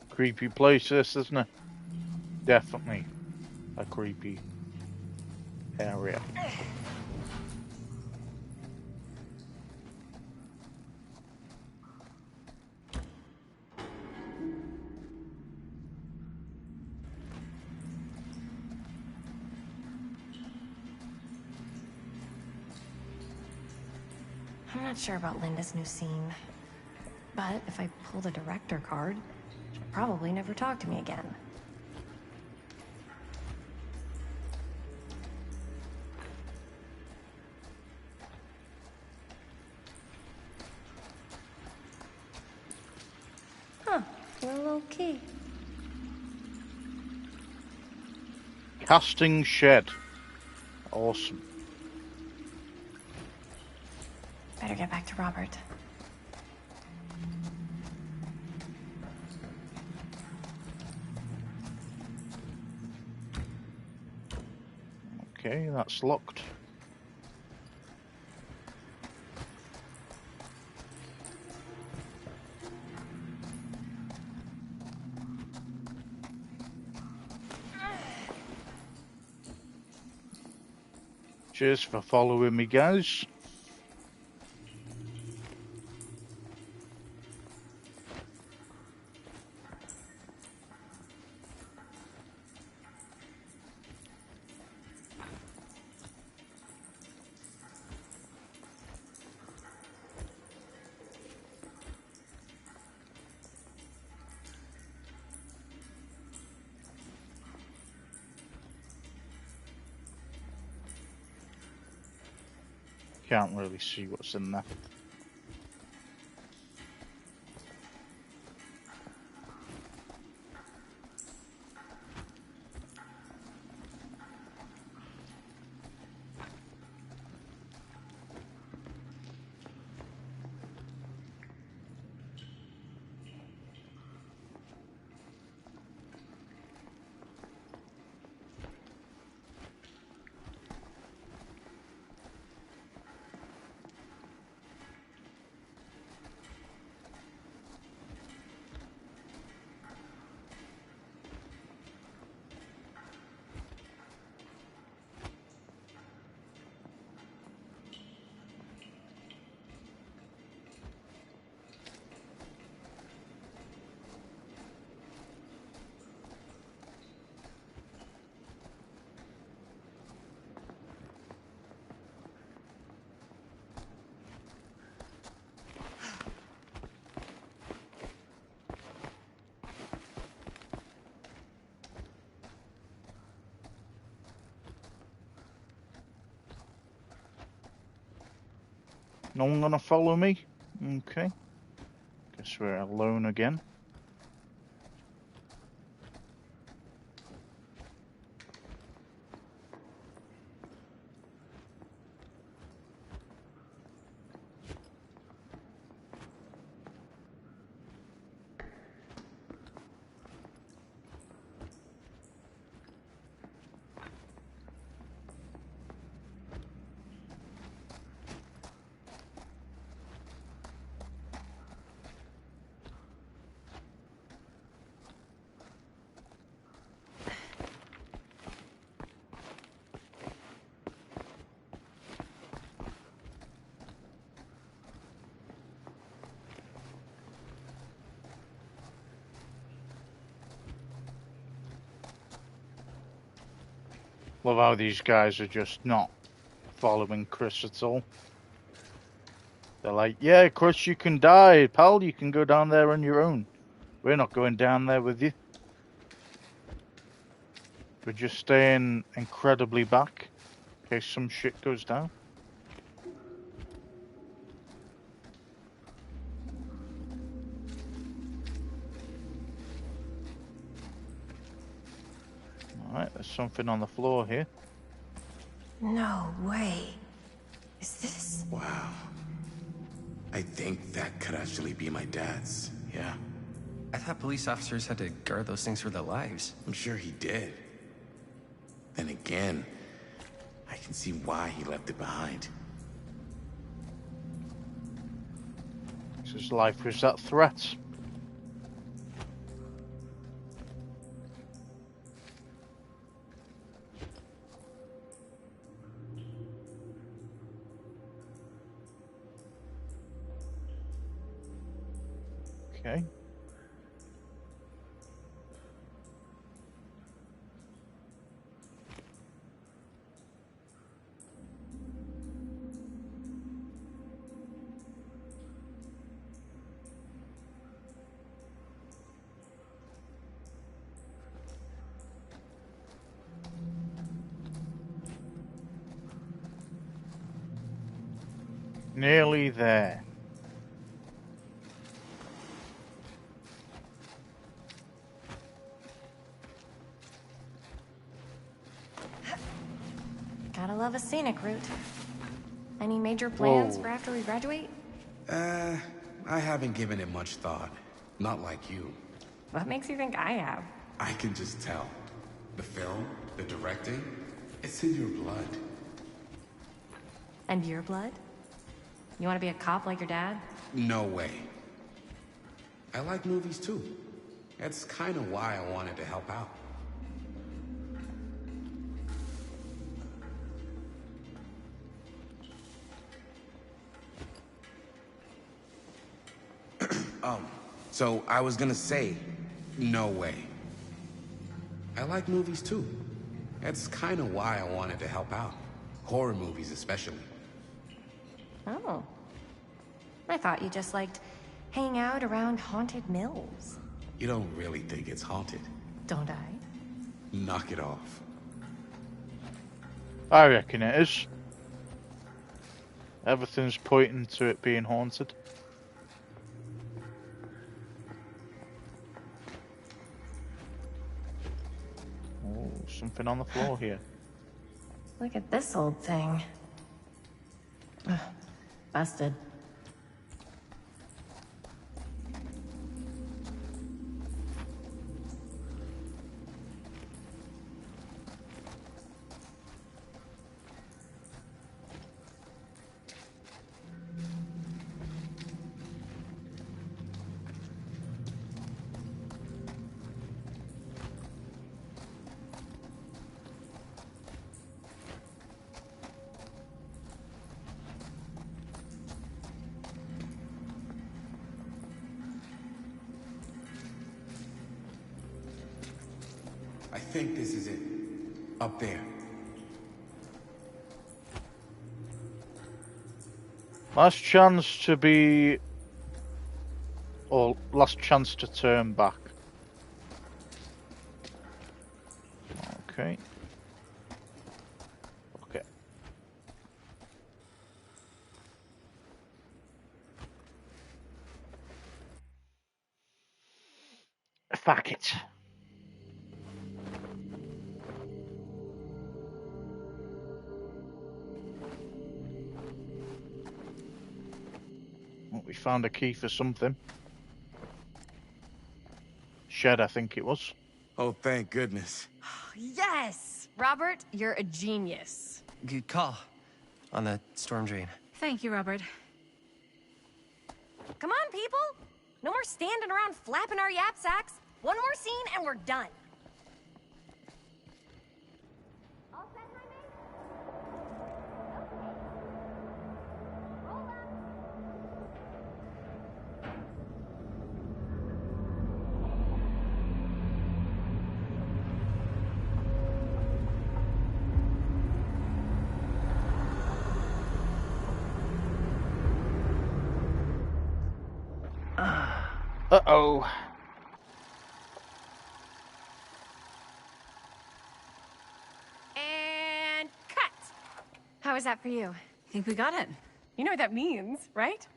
Creepy place, this, isn't it? Definitely a creepy area. I'm not sure about Linda's new scene. But if I pull the director card, she'll probably never talk to me again. Huh, low key. Casting shed. Awesome. Better get back to Robert. Okay, that's locked. Cheers for following me, guys. Can't really see what's in there. No one gonna follow me? Okay. Guess we're alone again. Love how these guys are just not following Chris at all. They're like, yeah, Chris, you can die. Pal, you can go down there on your own. We're not going down there with you. We're just staying incredibly back in case some shit goes down. Alright, there's something on the floor here. No way. Is this? Wow. I think that could actually be my dad's. Yeah. I thought police officers had to guard those things for their lives. I'm sure he did. Then again, I can see why he left it behind. His life was that threat. Okay. Nearly there. Gotta love a scenic route. Any major plans Whoa. for after we graduate? I haven't given it much thought. Not like you. What makes you think I have? I can just tell. The film, the directing, it's in your blood. And your blood? You want to be a cop like your dad? No way. I like movies too. That's kind of why I wanted to help out. So I was gonna say, no way. I like movies too. That's kind of why I wanted to help out. Horror movies especially. Oh. I thought you just liked hanging out around haunted mills. You don't really think it's haunted. Don't I? Knock it off. I reckon it is. Everything's pointing to it being haunted. Oh, something on the floor here. Look at this old thing. Ugh, busted. I think this is it. Up there. Last chance to be... or last chance to turn back. Okay. Okay. Fuck it. Well, we found a key for something. Shed, I think it was. Oh, thank goodness. Yes! Robert, you're a genius. Good call on the storm drain. Thank you, Robert. Come on, people! No more standing around flapping our yap sacks. One more scene and we're done. All set, Uh-oh. And cut! How was that for you? I think we got it. You know what that means, right?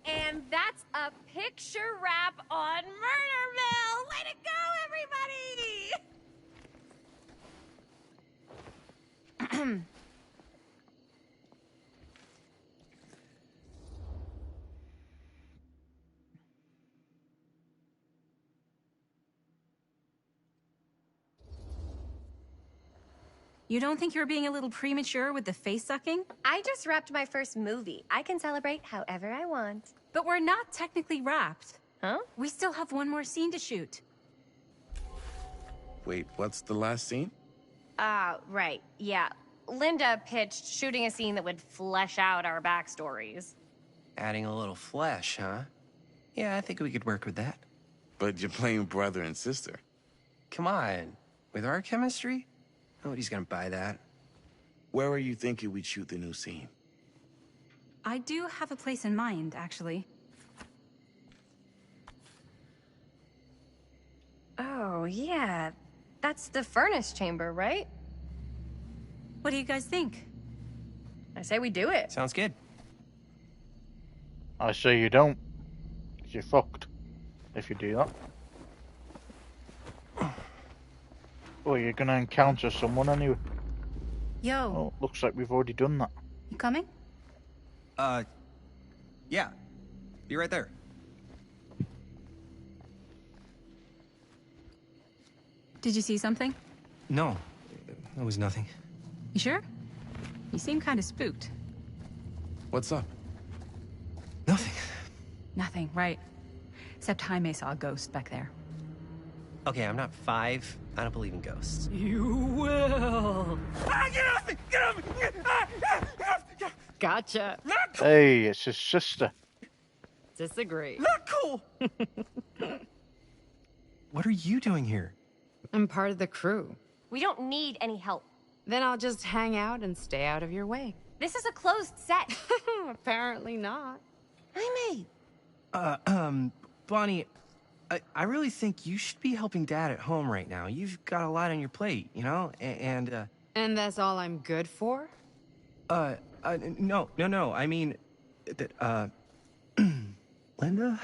And that's a picture wrap on Murderville! Way to go, everybody! You don't think you're being a little premature with the face sucking? I just wrapped my first movie. I can celebrate however I want. But we're not technically wrapped. Huh? We still have one more scene to shoot. Wait, what's the last scene? Right. Yeah. Linda pitched shooting a scene that would flesh out our backstories. Adding a little flesh, huh? Yeah, I think we could work with that. But you're playing brother and sister. Come on. With our chemistry? Nobody's gonna buy that. Where are you thinking we'd shoot the new scene? I do have a place in mind, actually. Oh, yeah. That's the furnace chamber, right? What do you guys think? I say we do it. Sounds good. I say you don't. 'Cause you're fucked if you do that. Well, you're gonna encounter someone anyway. Yo, Oh, looks like we've already done that. you coming? Yeah. Be right there. Did you see something? No, it was nothing. You sure? You seem kind of spooked. What's up? Nothing. Nothing, right. Except Jaime saw a ghost back there. Okay, I'm not 5. I don't believe in ghosts. You will. Get off me! Get off me! Get off! Gotcha. Not cool! Hey, it's his sister. Disagree. Not cool! What are you doing here? I'm part of the crew. We don't need any help. Then I'll just hang out and stay out of your way. This is a closed set. Apparently not. Jaime! Bonnie, I really think you should be helping Dad at home right now. You've got a lot on your plate, you know? And And that's all I'm good for? No. I mean, that, Linda?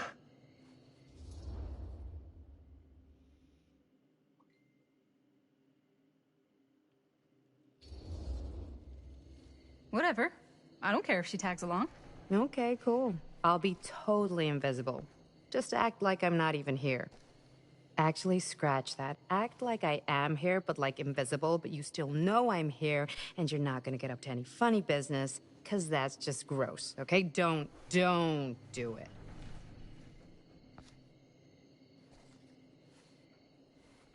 Whatever. I don't care if she tags along. Okay, cool. I'll be totally invisible. Just act like I'm not even here. Actually, scratch that. Act like I am here, but like invisible, but you still know I'm here, and you're not gonna get up to any funny business, because that's just gross, okay? Don't do it.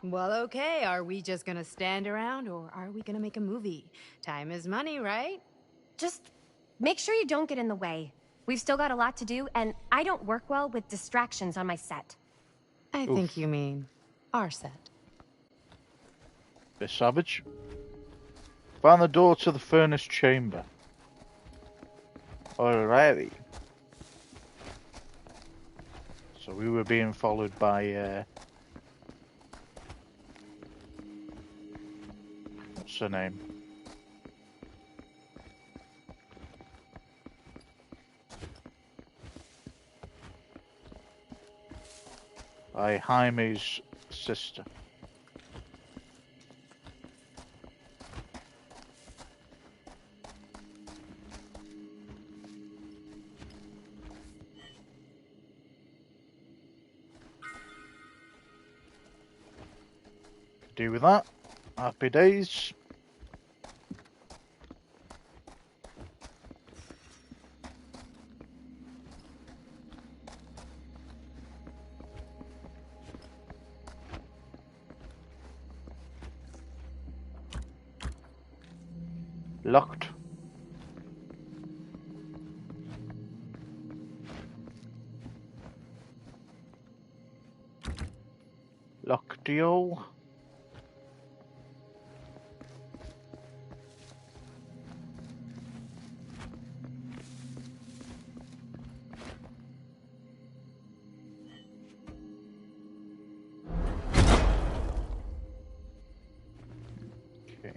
Well, okay, are we just gonna stand around, or are we gonna make a movie? Time is money, right? Just make sure you don't get in the way. We've still got a lot to do, and I don't work well with distractions on my set. I think you mean our set. Bit savage. Found the door to the furnace chamber. Alrighty. So we were being followed by, what's her name? By Jaime's sister. Do with that. Happy days. Locked. Locked-io. Okay.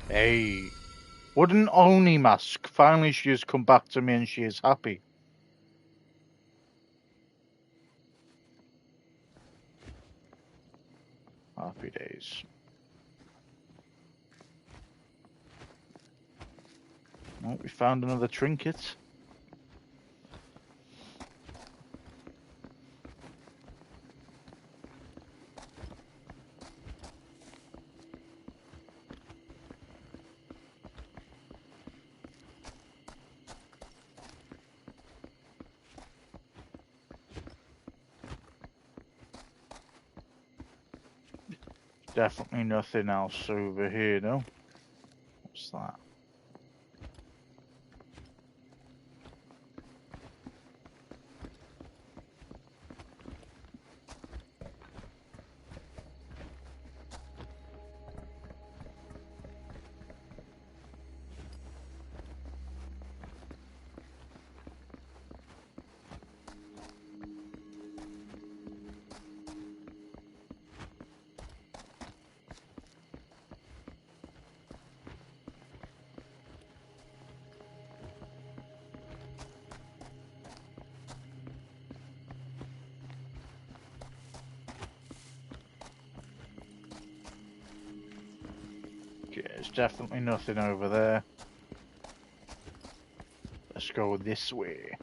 Hey. Wooden Oni mask. Finally she has come back to me and she is happy. Happy days. Oh, we found another trinket. Definitely nothing else over here, no? What's that? Okay, there's definitely nothing over there. Let's go this way.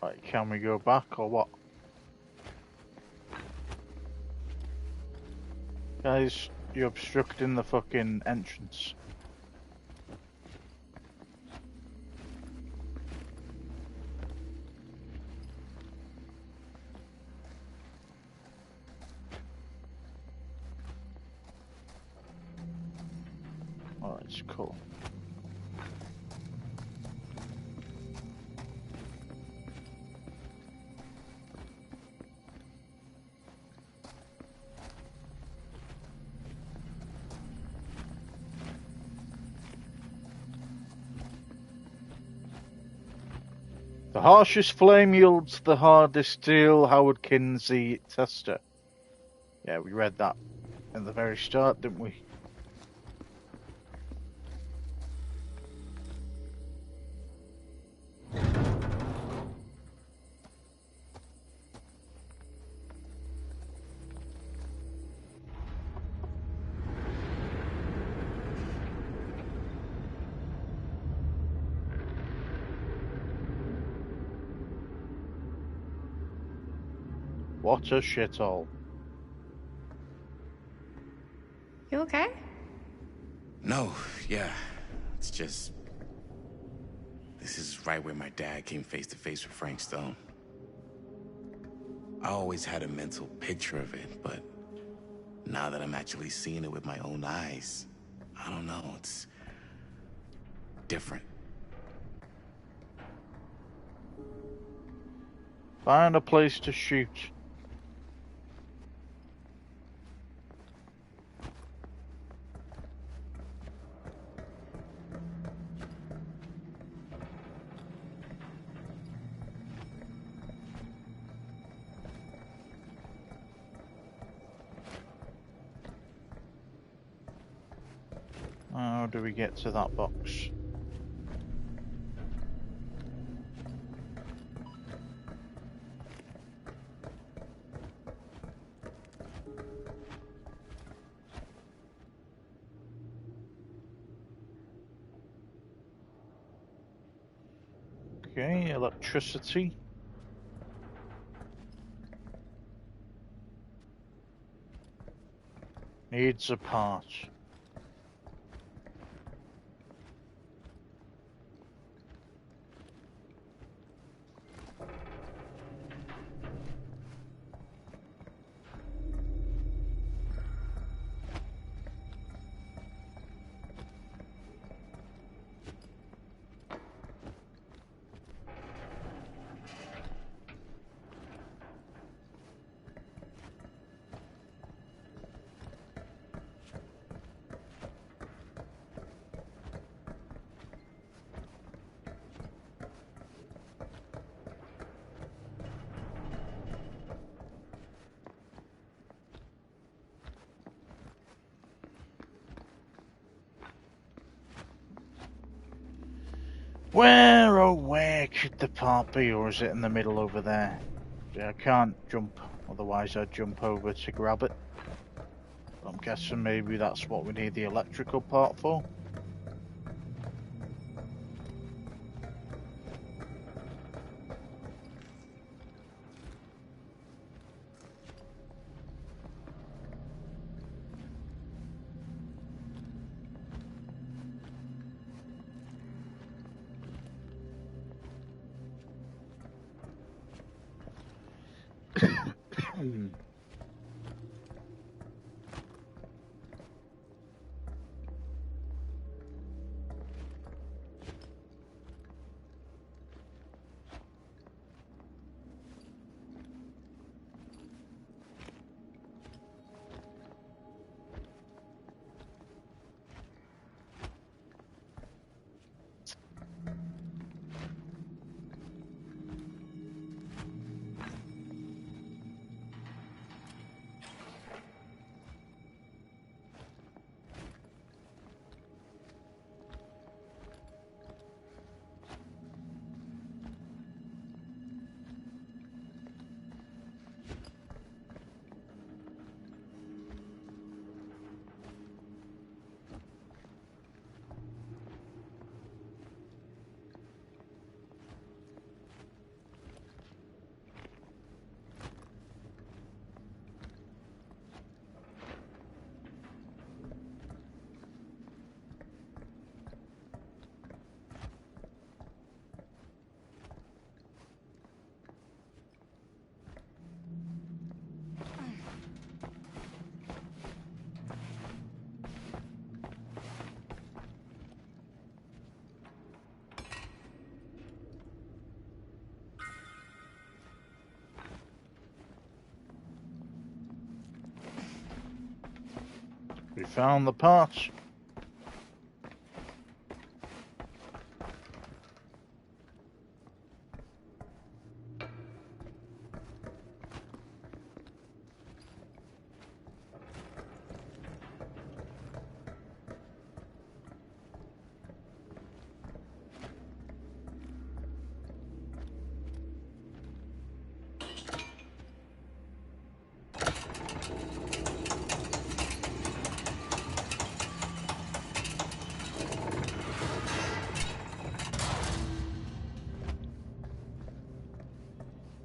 Right, can we go back or what? Guys, you're obstructing the fucking entrance. Alright, it's cool. The harshest flame yields the hardest steel, Howard Kinsey tester. Yeah, we read that at the very start, didn't we? What a shithole. You okay? No, yeah. It's just... This is right where my dad came face to face with Frank Stone. I always had a mental picture of it, but now that I'm actually seeing it with my own eyes, I don't know, it's different. Find a place to shoot. How do we get to that box? Okay, electricity. Needs a part. Where, oh where could the part be, or is it in the middle over there? Yeah, I can't jump, otherwise I'd jump over to grab it. I'm guessing maybe that's what we need the electrical part for. found the parts.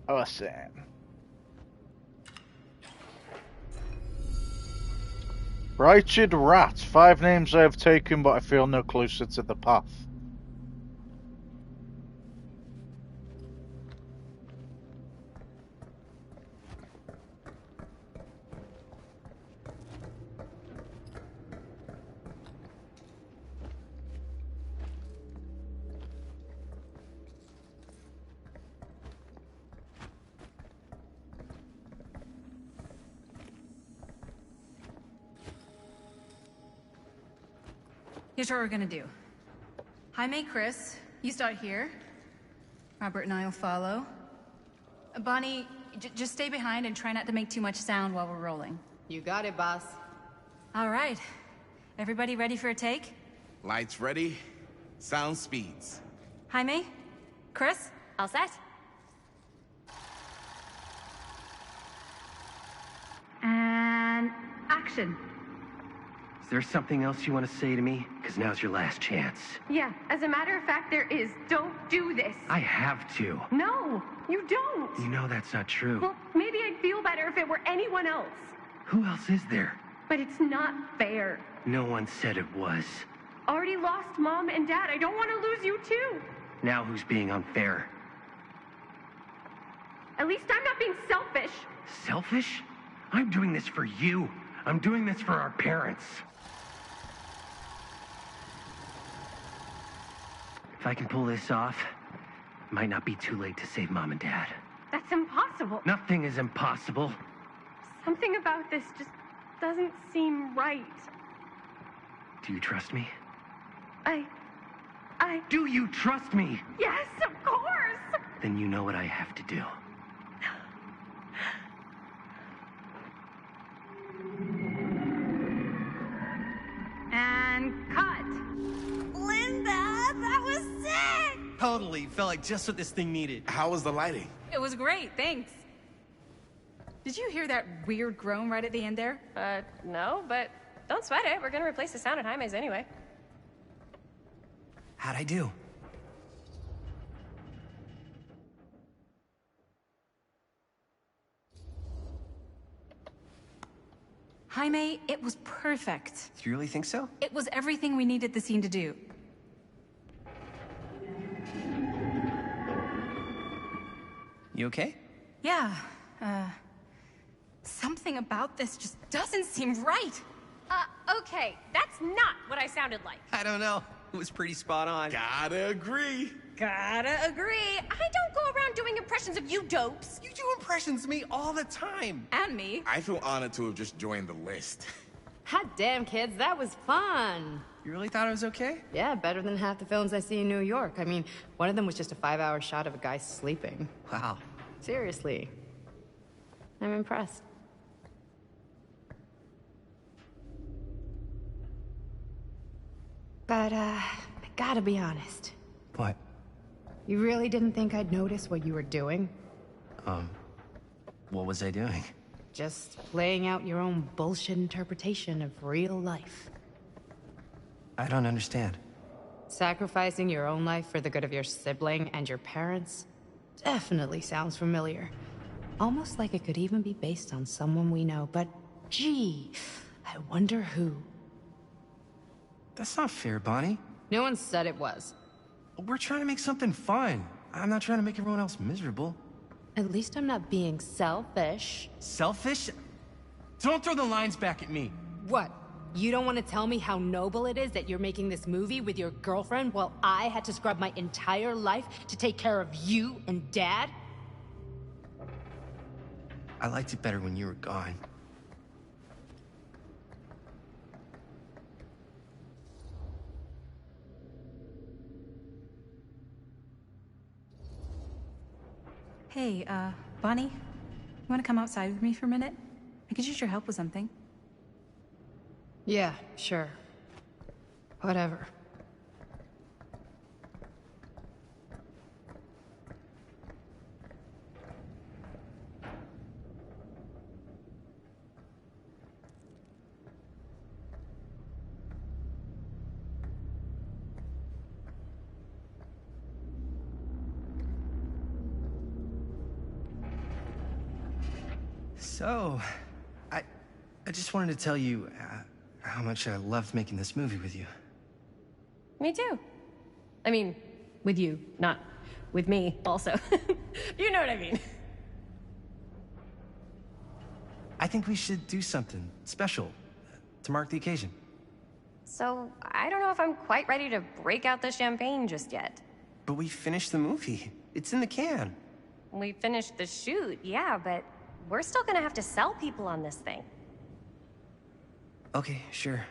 Awesome. Righted Rat. 5 names I have taken, but I feel no closer to the path. Here's what we're gonna do. Jaime, Chris, you start here. Robert and I will follow. Bonnie, just stay behind and try not to make too much sound while we're rolling. You got it, boss. All right. Everybody ready for a take? Lights ready, sound speeds. Jaime? Chris? All set? And action. Is there something else you want to say to me? Because now's your last chance. Yeah, as a matter of fact, there is. Don't do this. I have to. No, you don't. You know that's not true. Well, maybe I'd feel better if it were anyone else. Who else is there? But it's not fair. No one said it was. Already lost Mom and Dad. I don't want to lose you too. Now who's being unfair? At least I'm not being selfish. Selfish? I'm doing this for you. I'm doing this for our parents. If I can pull this off, it might not be too late to save Mom and Dad. That's impossible. Nothing is impossible. Something about this just doesn't seem right. Do you trust me? I... Do you trust me? Yes, of course! Then you know what I have to do. And cut. Linda, that was sick! Totally. Felt like just what this thing needed. How was the lighting? It was great, thanks. Did you hear that weird groan right at the end there? No, but don't sweat it. We're gonna replace the sound at Jaime's anyway. How'd I do? Jaime, it was perfect. Do you really think so? It was everything we needed the scene to do. You okay? Yeah, something about this just doesn't seem right. Okay, that's not what I sounded like. I don't know. It was pretty spot on. Gotta agree. Gotta agree. I don't go around doing impressions of you dopes. You do impressions of me all the time. And me. I feel honored to have just joined the list. Hot damn, kids, that was fun. You really thought it was okay? Yeah, better than half the films I see in New York. I mean, one of them was just a 5-hour shot of a guy sleeping. Wow. Seriously. I'm impressed. But, I gotta be honest. What? You really didn't think I'd notice what you were doing? What was I doing? Just playing out your own bullshit interpretation of real life. I don't understand. Sacrificing your own life for the good of your sibling and your parents definitely sounds familiar. Almost like it could even be based on someone we know, but gee, I wonder who. That's not fair, Bonnie. No one said it was. We're trying to make something fun. I'm not trying to make everyone else miserable. At least I'm not being selfish. Selfish? Don't throw the lines back at me. What? You don't want to tell me how noble it is that you're making this movie with your girlfriend while I had to scrub my entire life to take care of you and Dad? I liked it better when you were gone. Hey, Bonnie, you want to come outside with me for a minute? I could use your help with something. Yeah, sure. Whatever. So, I just wanted to tell you how much I loved making this movie with you. Me too. I mean, with you, not with me, also. You know what I mean. I think we should do something special to mark the occasion. So, I don't know if I'm quite ready to break out the champagne just yet. But we finished the movie. It's in the can. We finished the shoot, yeah, but we're still gonna have to sell people on this thing. Okay, sure.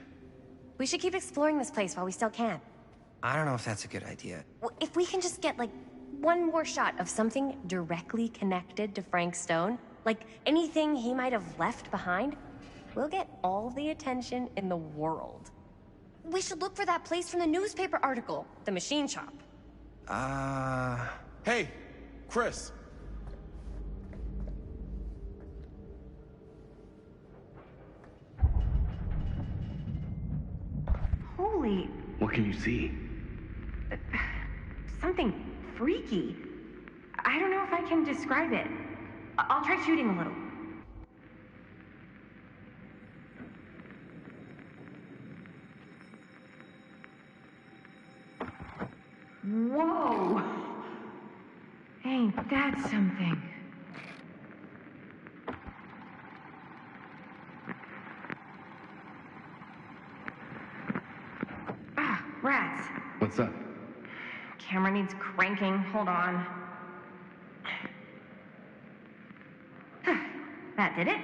We should keep exploring this place while we still can. I don't know if that's a good idea. If we can just get, like, one more shot of something directly connected to Frank Stone, like anything he might have left behind, we'll get all the attention in the world. We should look for that place from the newspaper article, the machine shop. Hey, Chris. Holy, What can you see? something freaky. I don't know if I can describe it. I'll try shooting a little. Whoa! Ain't that something? Ah, rats. What's up? Camera needs cranking. Hold on. That did it.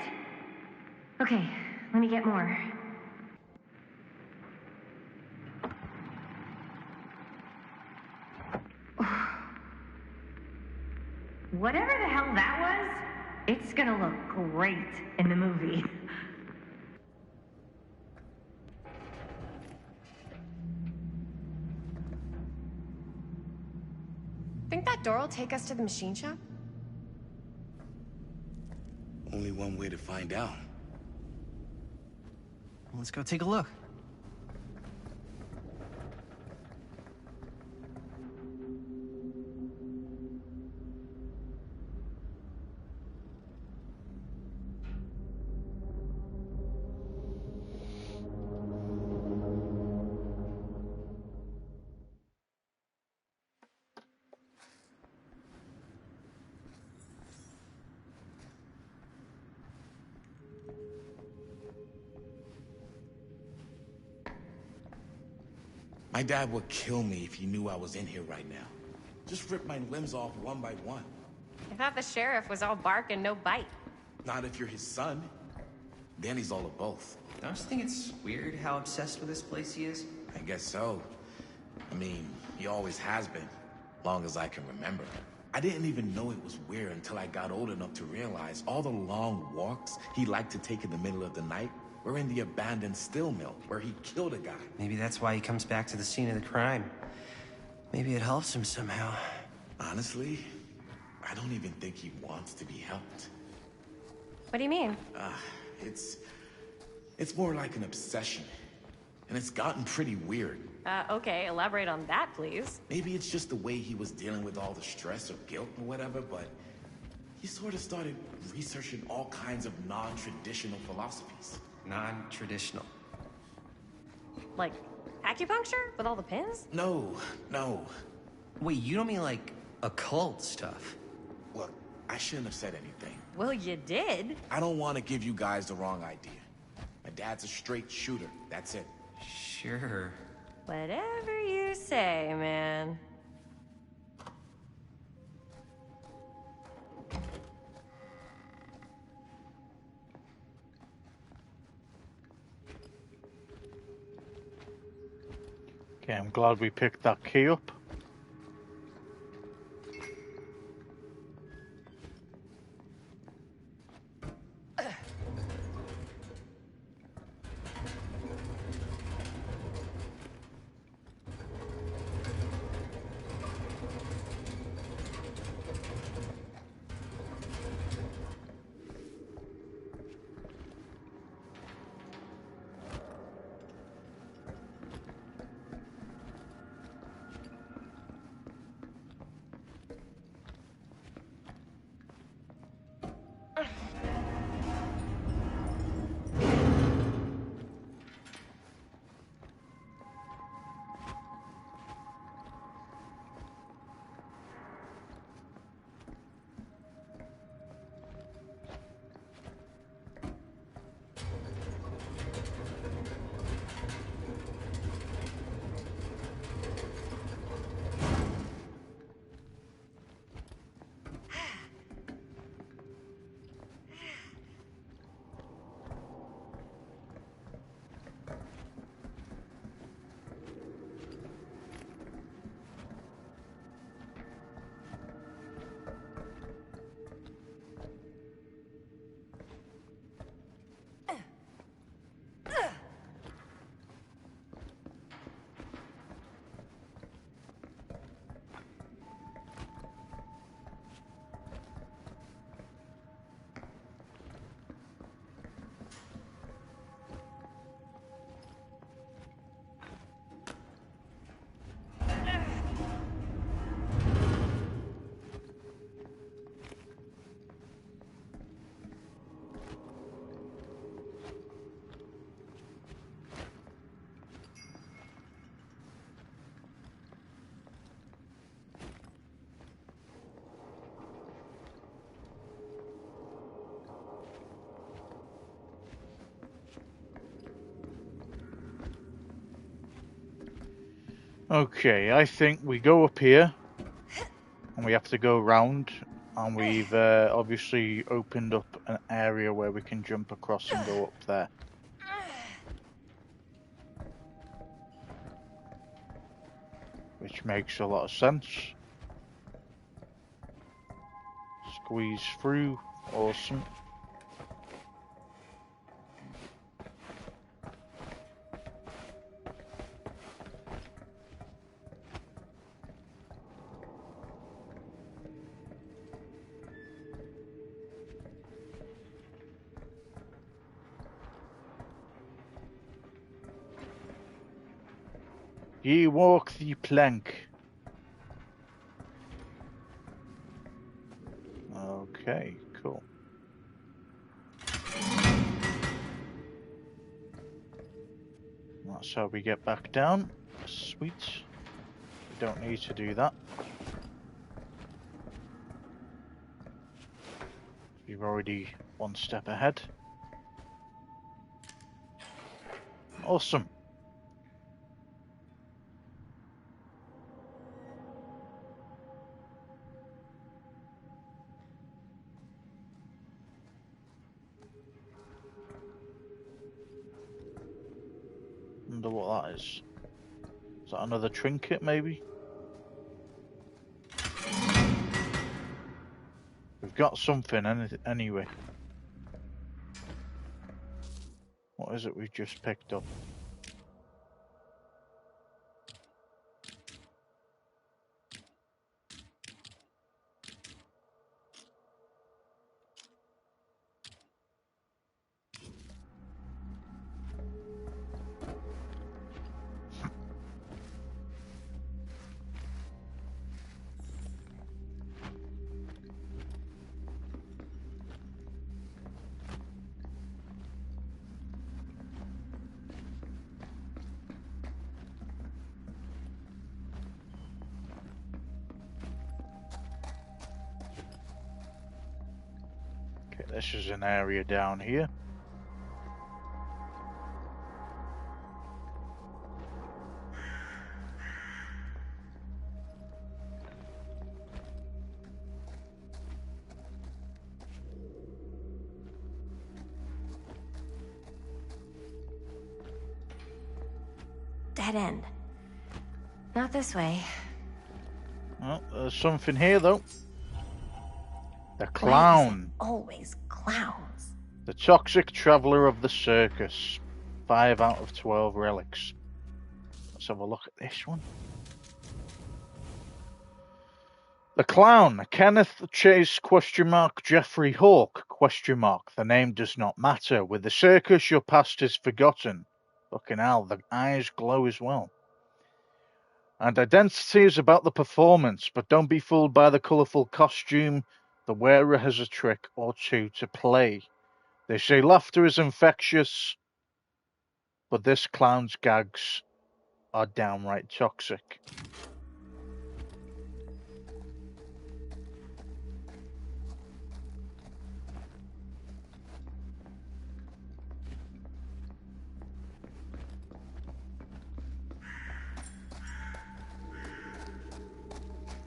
Okay, let me get more. Whatever the hell that was, it's gonna look great in the movie. Think that door will take us to the machine shop? Only one way to find out. Let's go take a look. My dad would kill me if he knew I was in here right now. Just rip my limbs off one by one. I thought the sheriff was all bark and no bite. Not if you're his son. Then he's all of both. I just think it's weird how obsessed with this place he is. I guess so. I mean, he always has been, long as I can remember. I didn't even know it was weird until I got old enough to realize all the long walks he liked to take in the middle of the night were in the abandoned steel mill where he killed a guy. Maybe that's why he comes back to the scene of the crime. Maybe it helps him somehow. Honestly, I don't even think he wants to be helped. What do you mean? It's more like an obsession. And it's gotten pretty weird. Okay, elaborate on that, please. Maybe it's just the way he was dealing with all the stress or guilt or whatever, but he sort of started researching all kinds of non-traditional philosophies. Non-traditional. Like acupuncture with all the pins? No. Wait, you don't mean like occult stuff? Look, I shouldn't have said anything. Well, you did. I don't want to give you guys the wrong idea. My dad's a straight shooter, that's it. Sure. Whatever you say, man. Okay, I'm glad we picked that key up. Okay, I think we go up here, and we have to go round, and we've obviously opened up an area where we can jump across and go up there. Which makes a lot of sense. Squeeze through, awesome. Ye walk the plank. Okay, cool. That's how we get back down. Sweet. We don't need to do that. We're already one step ahead. Awesome. Wonder what that is. Is that another trinket, maybe? We've got something anyway. What is it we've just picked up? Okay, this is an area down here. Dead end. Not this way. Oh, there's something here though. The Why is clown. it always clowns? The toxic traveler of the circus. 5 out of 12 relics. Let's have a look at this one. The clown. Kenneth Chase ? Jeffrey Hawke ? The name does not matter. With the circus, your past is forgotten. Fucking hell, the eyes glow as well. And identity is about the performance, but don't be fooled by the colourful costume. The wearer has a trick or two to play. They say laughter is infectious, but this clown's gags are downright toxic.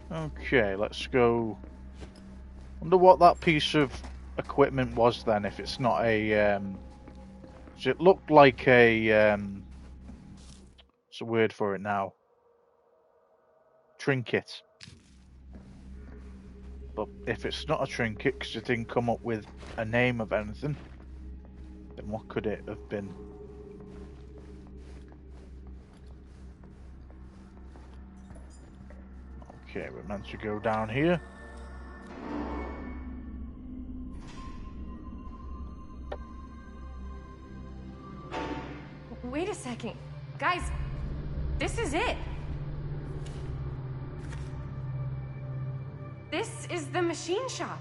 Okay, let's go. Wonder what that piece of equipment was then, if it's not a... so it looked like a... what's the word for it now? Trinket. But if it's not a trinket, because it didn't come up with a name of anything, then what could it have been? Okay, we're meant to go down here. Wait a second. Guys, this is it. This is the machine shop.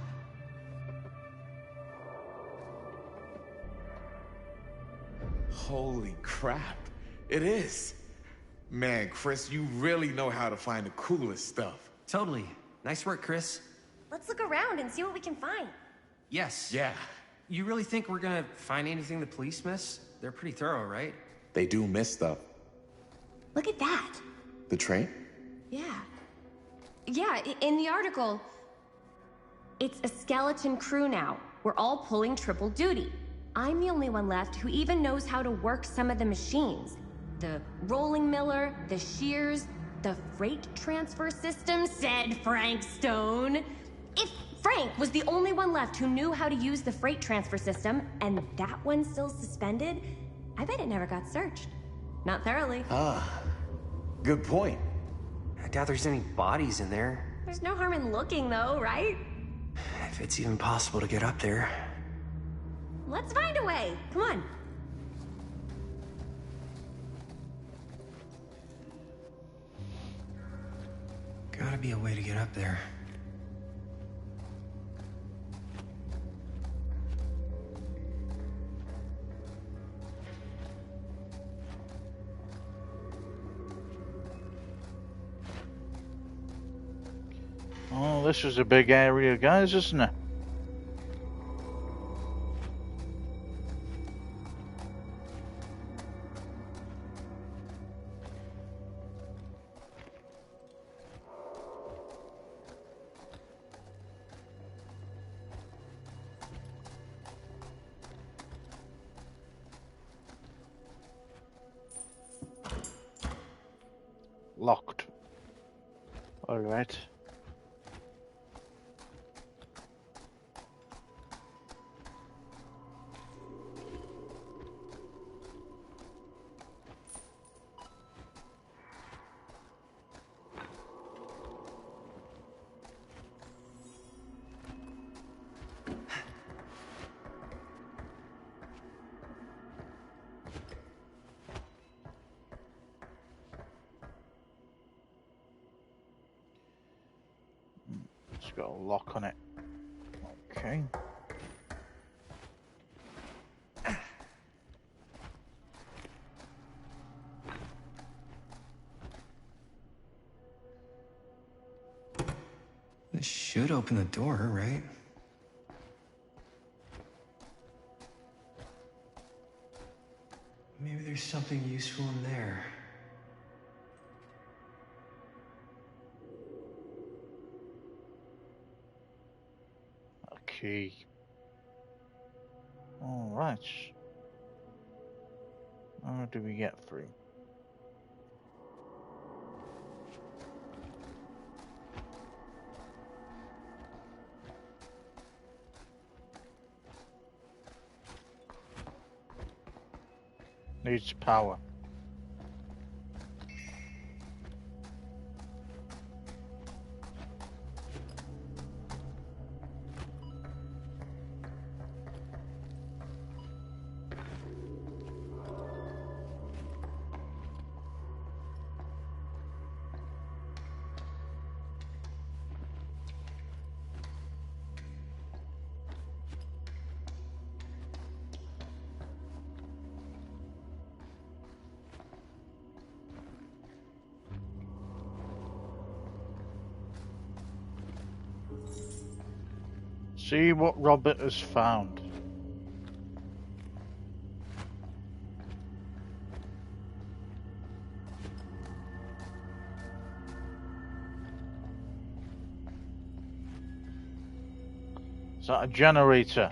Holy crap. It is. Man, Chris, you really know how to find the coolest stuff. Totally. Nice work, Chris. Let's look around and see what we can find. Yes. Yeah, You really think we're gonna find anything the police miss? They're pretty thorough, right? they do miss stuff. Look at that. The train? Yeah. Yeah, in the article, it's a skeleton crew now. We're all pulling triple duty. I'm the only one left who even knows how to work some of the machines. The rolling miller, the shears, the freight transfer system, said Frank Stone. If Frank was the only one left who knew how to use the freight transfer system, and that one's still suspended, I bet it never got searched. Not thoroughly. Ah, good point. I doubt there's any bodies in there. There's no harm in looking, though, right? If it's even possible to get up there. Let's find a way. Come on. Gotta be a way to get up there. Oh, this is a big area, guys, isn't it? Locked. All right. It's got a lock on it. Okay. This should open the door, right? Maybe there's something useful in there. Okay. All right. How do we get through? Needs power. See what Robert has found. Is that a generator?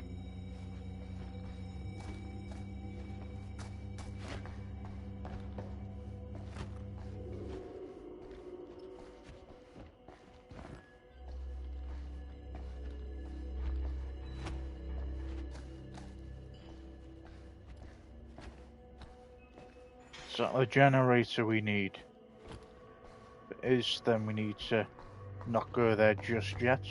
Is that the generator we need? If it is, then we need to not go there just yet.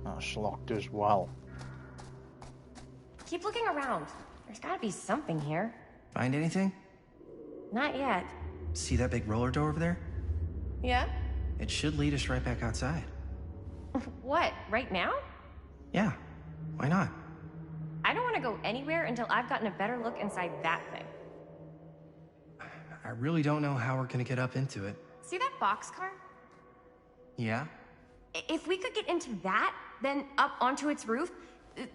That's locked as well. Keep looking around. There's gotta be something here. Find anything? Not yet. See that big roller door over there? Yeah? It should lead us right back outside. What, right now? Yeah, why not? I don't want to go anywhere until I've gotten a better look inside that thing. I really don't know how we're gonna get up into it. See that boxcar? Yeah? If we could get into that, then up onto its roof,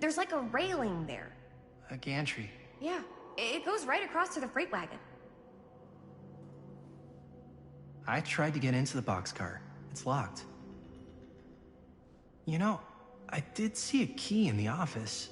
there's like a railing there. A gantry. Yeah, it goes right across to the freight wagon. I tried to get into the boxcar. It's locked. You know, I did see a key in the office.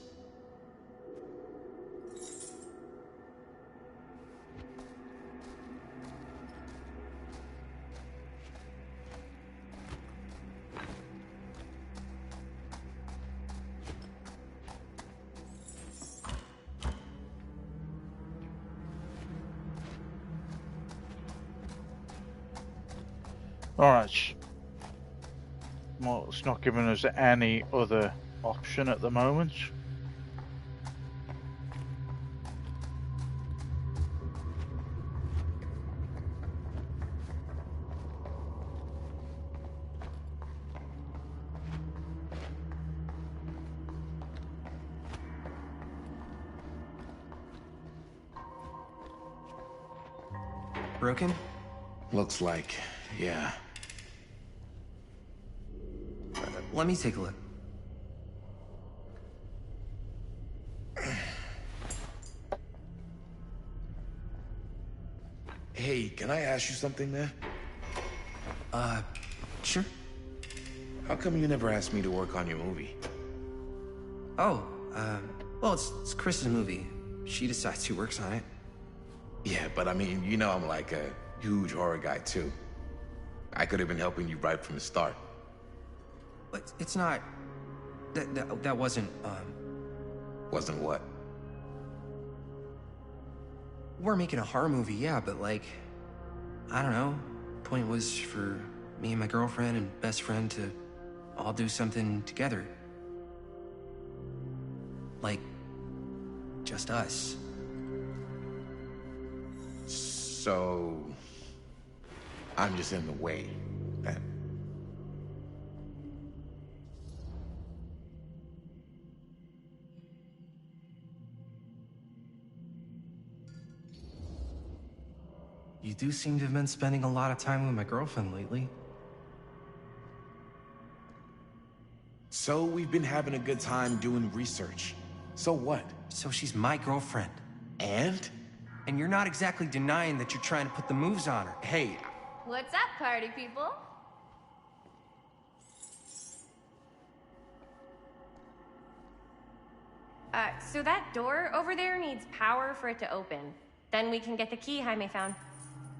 Alright. Well, it's not giving us any other option at the moment. Broken? Looks like, yeah. Let me take a look. Hey, can I ask you something, man? Sure. How come you never asked me to work on your movie? Oh, well, it's Chris's movie. She decides who works on it. Yeah, but I mean, you know I'm like a huge horror guy, too. I could have been helping you right from the start. But it's not... That wasn't, Wasn't what? We're making a horror movie, yeah, but like... I don't know. Point was for me and my girlfriend and best friend to all do something together. Like... just us. So... I'm just in the way, then. You do seem to have been spending a lot of time with my girlfriend lately. So we've been having a good time doing research. So what? So she's my girlfriend. And? And you're not exactly denying that you're trying to put the moves on her. Hey, What's up, party people? So that door over there needs power for it to open. Then we can get the key Jaime found.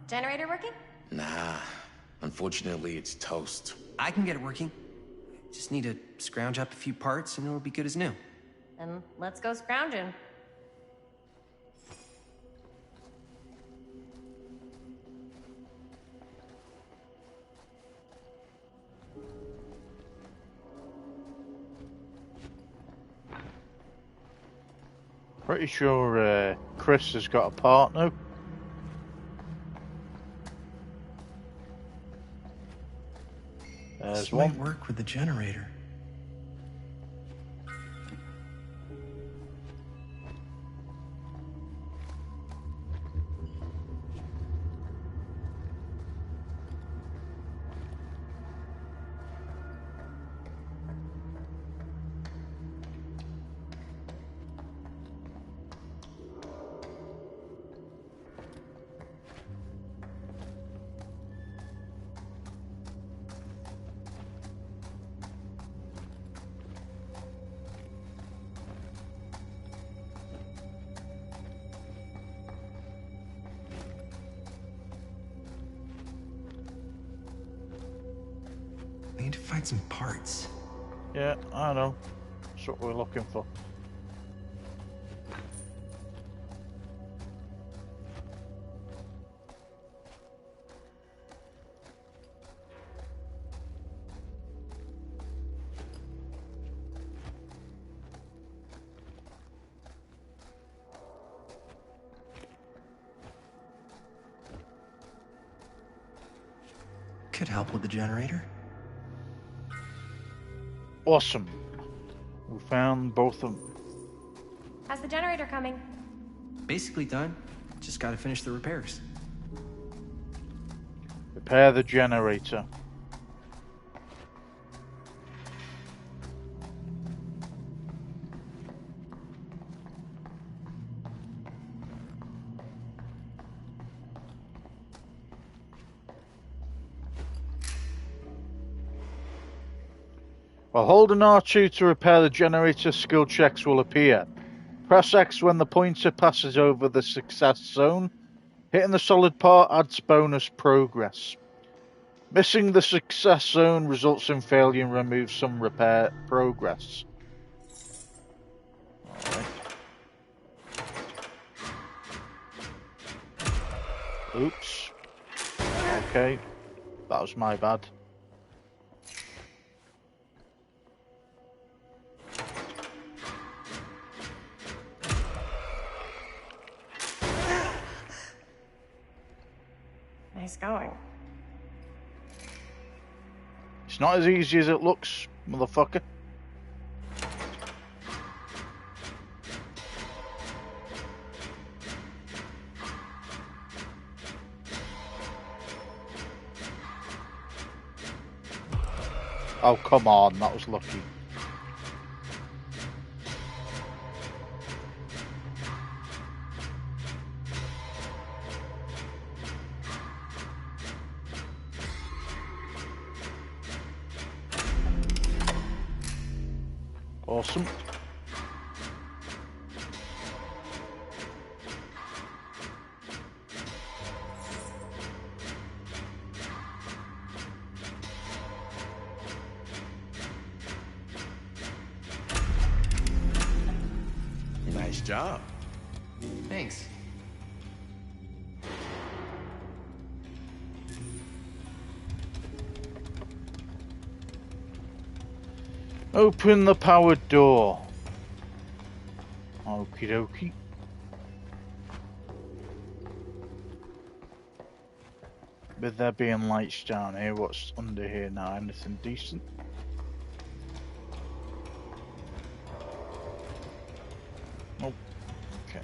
Generator working? nah. Unfortunately, it's toast. I can get it working. Just need to scrounge up a few parts and it'll be good as new. Then let's go scrounging. Pretty sure Chris has got a partner. There's This one. might work with the generator. I need to find some parts. Yeah, I know. That's what we're looking for. Could help with the generator. Awesome. We found both of them. How's the generator coming? Basically done. Just gotta finish the repairs. Repair the generator. While holding R2 to repair the generator, skill checks will appear. Press X when the pointer passes over the success zone. Hitting the solid part adds bonus progress. Missing the success zone results in failure and removes some repair progress. Alright. Oops. Okay. That was my bad. Nice going. It's not as easy as it looks, motherfucker. Oh, come on, that was lucky. Awesome. Nice job. Thanks. Open the powered door. Okie dokie. With there being lights down here, what's under here now? Anything decent? Nope. Okay.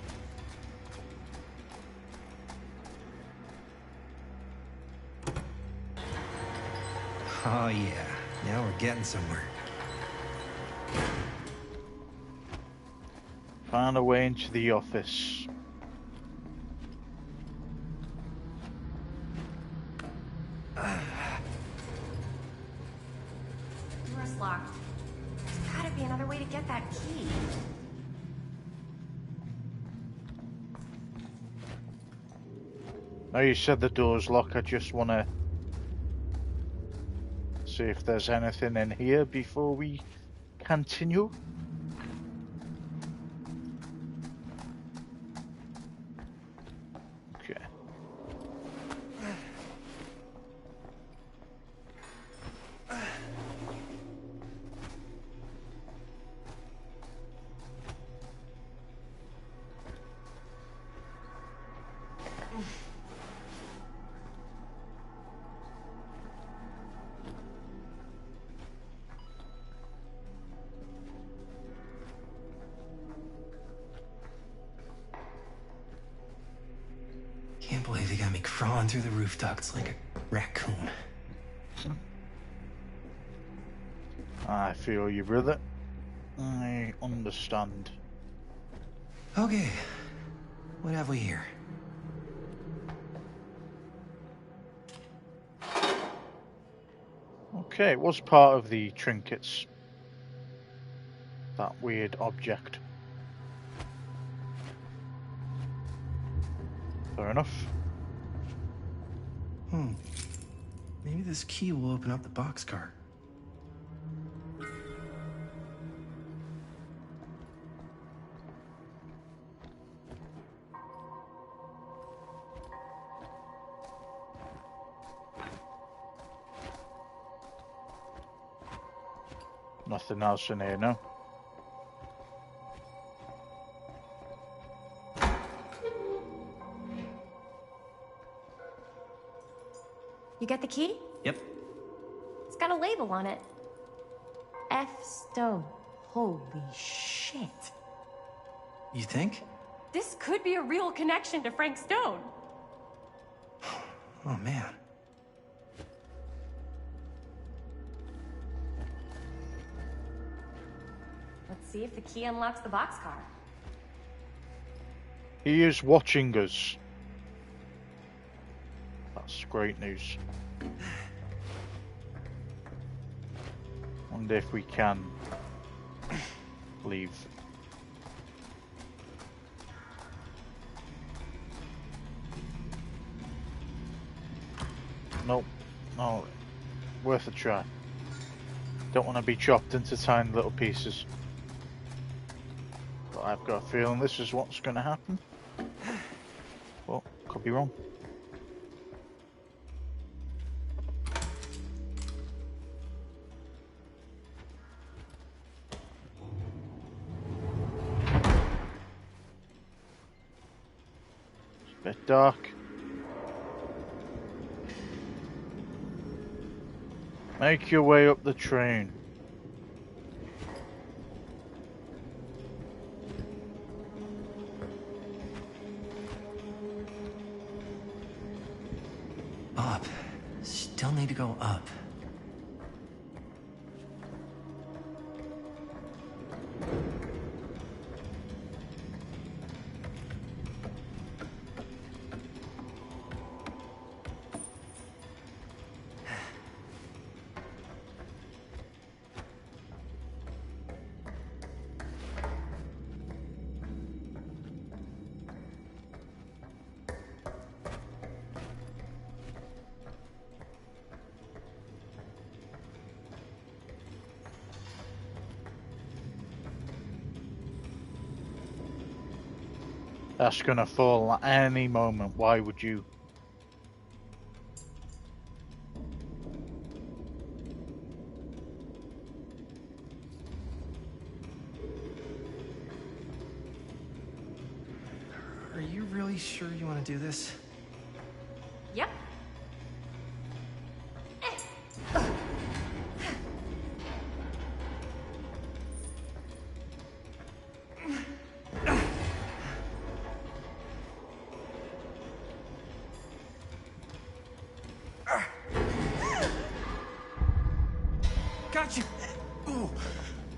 Oh yeah, now we're getting somewhere. Find a way into the office. Door's locked. There's gotta be another way to get that key. Now you said the door's locked, I just want to see if there's anything in here before we continue. Okay. Can't believe they got me crawling through the roof ducts like a raccoon. I feel you, brother. I understand. Okay, what have we here? Okay, it was part of the trinkets. That weird object. Fair enough. Maybe this key will open up the boxcar. Nothing else in here, no? You get the key? Yep. It's got a label on it. F. Stone. Holy shit. You think? This could be a real connection to Frank Stone. Oh man. See if the key unlocks the boxcar. He is watching us. That's great news. Wonder if we can leave. Nope. No. Worth a try. Don't want to be chopped into tiny little pieces. But I've got a feeling this is what's going to happen. Well, could be wrong. It's a bit dark. Make your way up the train. Up. Still need to go up. That's gonna fall at any moment. Why would you? Are you really sure you want to do this? Yep. Got you! Ooh.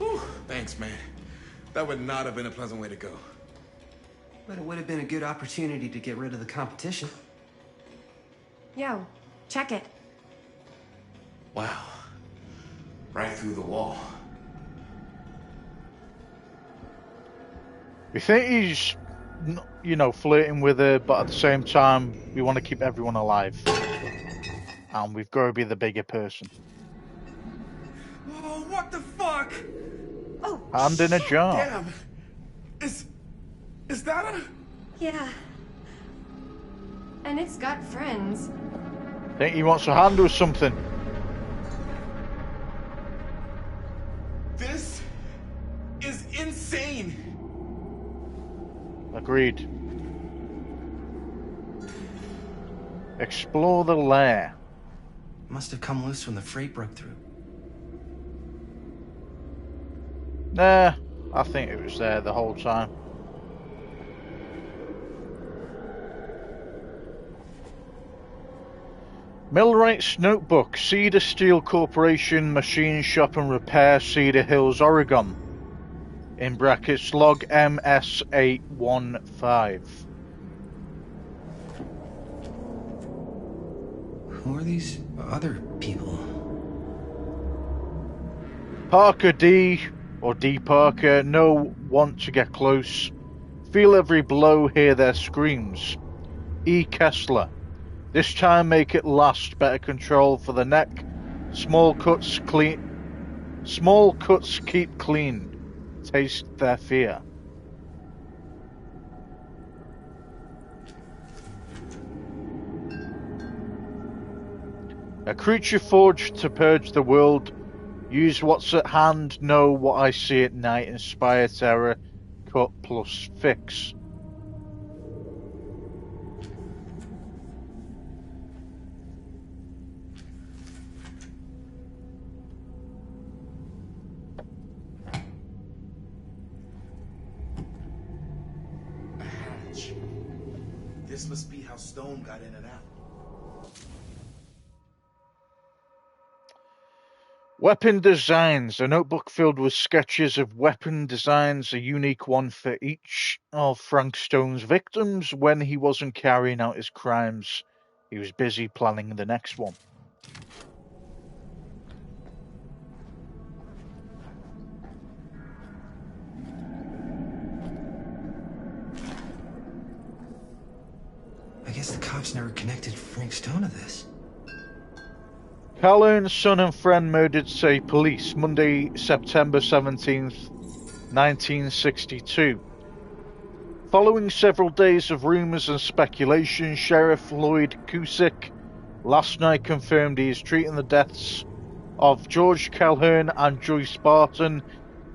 Ooh. Thanks, man. That would not have been a pleasant way to go. But it would have been a good opportunity to get rid of the competition. Yo, check it. Wow. Right through the wall. We think he's, you know, flirting with her, but at the same time, we want to keep everyone alive. And we've got to be the bigger person. Oh, what the fuck? Oh, Hand in a jar. Damn. Is that a... yeah. And it's got friends. Think he wants a hand or something. This is insane. Agreed. Explore the lair. Must have come loose when the freight broke through. Nah, I think it was there the whole time. Millwright's Notebook, Cedar Steel Corporation, Machine Shop and Repair, Cedar Hills, Oregon. In brackets, log MS815. Who are these other people? Parker D, or D Parker, no want to get close. Feel every blow, hear their screams. E Kessler. This time make it last, better control for the neck. Small cuts keep clean. Taste their fear. A creature forged to purge the world. Use what's at hand, know what I see at night. Inspire terror, cut plus fix. This must be how Stone got in and out. Weapon designs. A notebook filled with sketches of weapon designs, a unique one for each of Frank Stone's victims. When he wasn't carrying out his crimes, he was busy planning the next one. I guess the cops never connected Frank Stone to this. Calhoun's son and friend murdered state police. Monday, September 17th, 1962. Following several days of rumors and speculation, Sheriff Lloyd Cusick last night confirmed he is treating the deaths of George Calhoun and Joyce Barton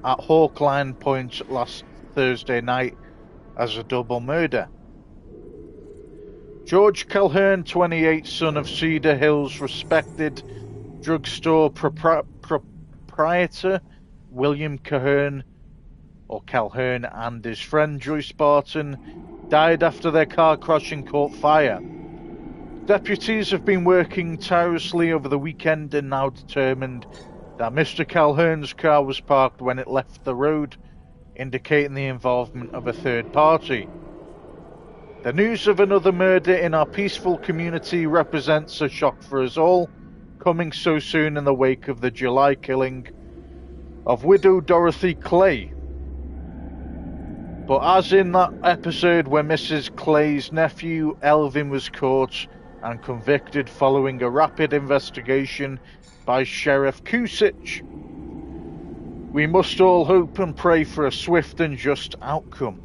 at Hawkline Point last Thursday night as a double murder. George Calhoun, 28, son of Cedar Hills respected drugstore proprietor William Calhoun, and his friend Joyce Barton died after their car crashing caught fire. Deputies have been working tirelessly over the weekend and now determined that Mr. Calhoun's car was parked when it left the road, indicating the involvement of a third party. The news of another murder in our peaceful community represents a shock for us all, coming so soon in the wake of the July killing of widow Dorothy Clay. But as in that episode where Mrs. Clay's nephew Elvin was caught and convicted following a rapid investigation by Sheriff Cusick, we must all hope and pray for a swift and just outcome.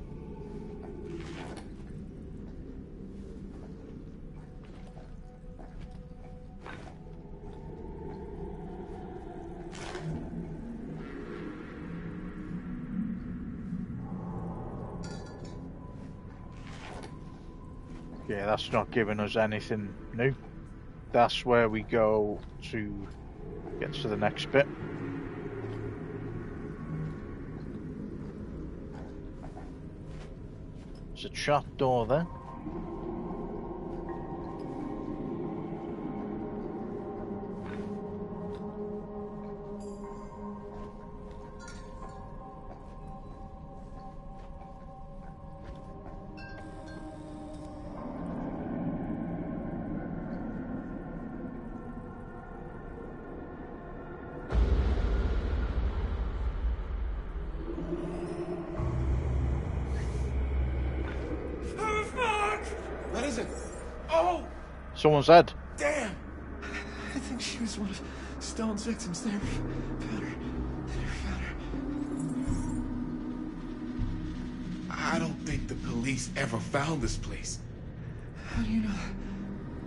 Yeah, that's not giving us anything new. That's where we go to get to the next bit. There's a trap door there. What is it? Oh! Someone's head. Damn! I think she was one of Stone's victims. They never found her. I don't think the police ever found this place. How do you know?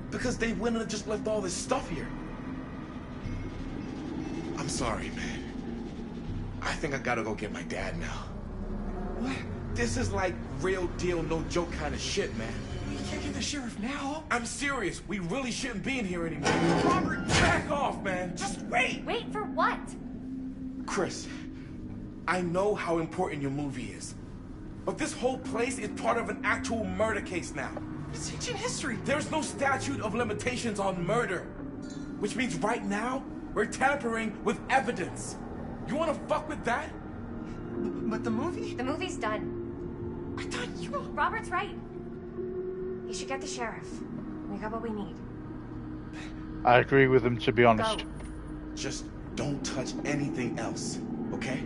Because they wouldn't have just left all this stuff here. I'm sorry, man. I think I gotta go get my dad now. What? This is like real deal, no joke kind of shit, man. We can't get the sheriff now. I'm serious. We really shouldn't be in here anymore. Robert, back off, man. Just wait. Wait for what? Chris, I know how important your movie is. But this whole place is part of an actual murder case now. It's ancient history. There's no statute of limitations on murder. Which means right now, we're tampering with evidence. You wanna fuck with that? But the movie? The movie's done. I thought you... Robert's right. You should get the sheriff. We got what we need. I agree with him, to be honest. Go. Just don't touch anything else, okay?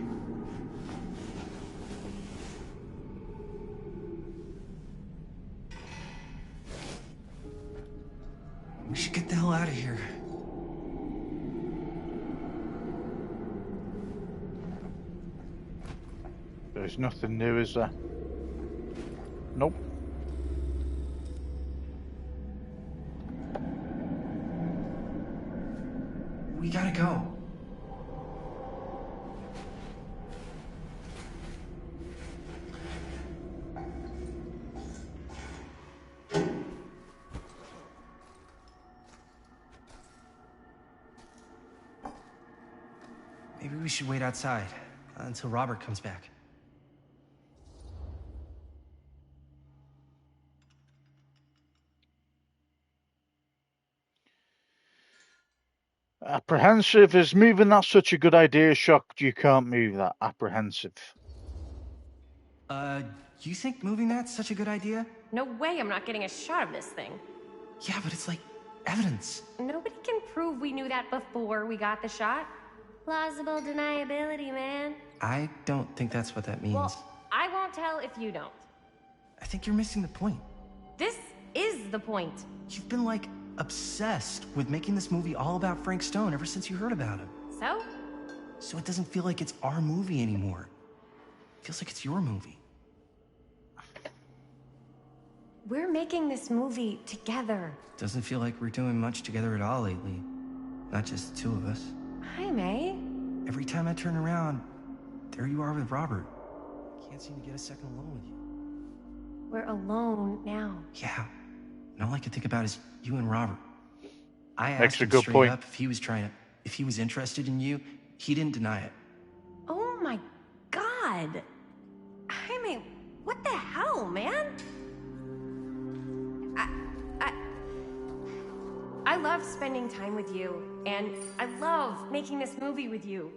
We should get the hell out of here. There's nothing new, is there? Nope. We gotta go. Maybe we should wait outside until Robert comes back. Apprehensive. Is moving that such a good idea? Shocked you can't move that. Apprehensive. You think moving that's such a good idea? No way I'm not getting a shot of this thing. Yeah, but it's like evidence. Nobody can prove we knew that before we got the shot. Plausible deniability, man. I don't think that's what that means. Well, I won't tell if you don't. I think you're missing the point. This is the point. You've been, like, obsessed with making this movie all about Frank Stone ever since you heard about him. So? So it doesn't feel like it's our movie anymore. It feels like it's your movie. We're making this movie together. Doesn't feel like we're doing much together at all lately. Not just the two of us. Jaime. Every time I turn around, there you are with Robert. Can't seem to get a second alone with you. We're alone now. Yeah. And all I can think about is you and Robert. I Makes asked a him good straight point. up if he was interested in you. He didn't deny it. Oh my god. Jaime, what the hell, man? I love spending time with you, and I love making this movie with you.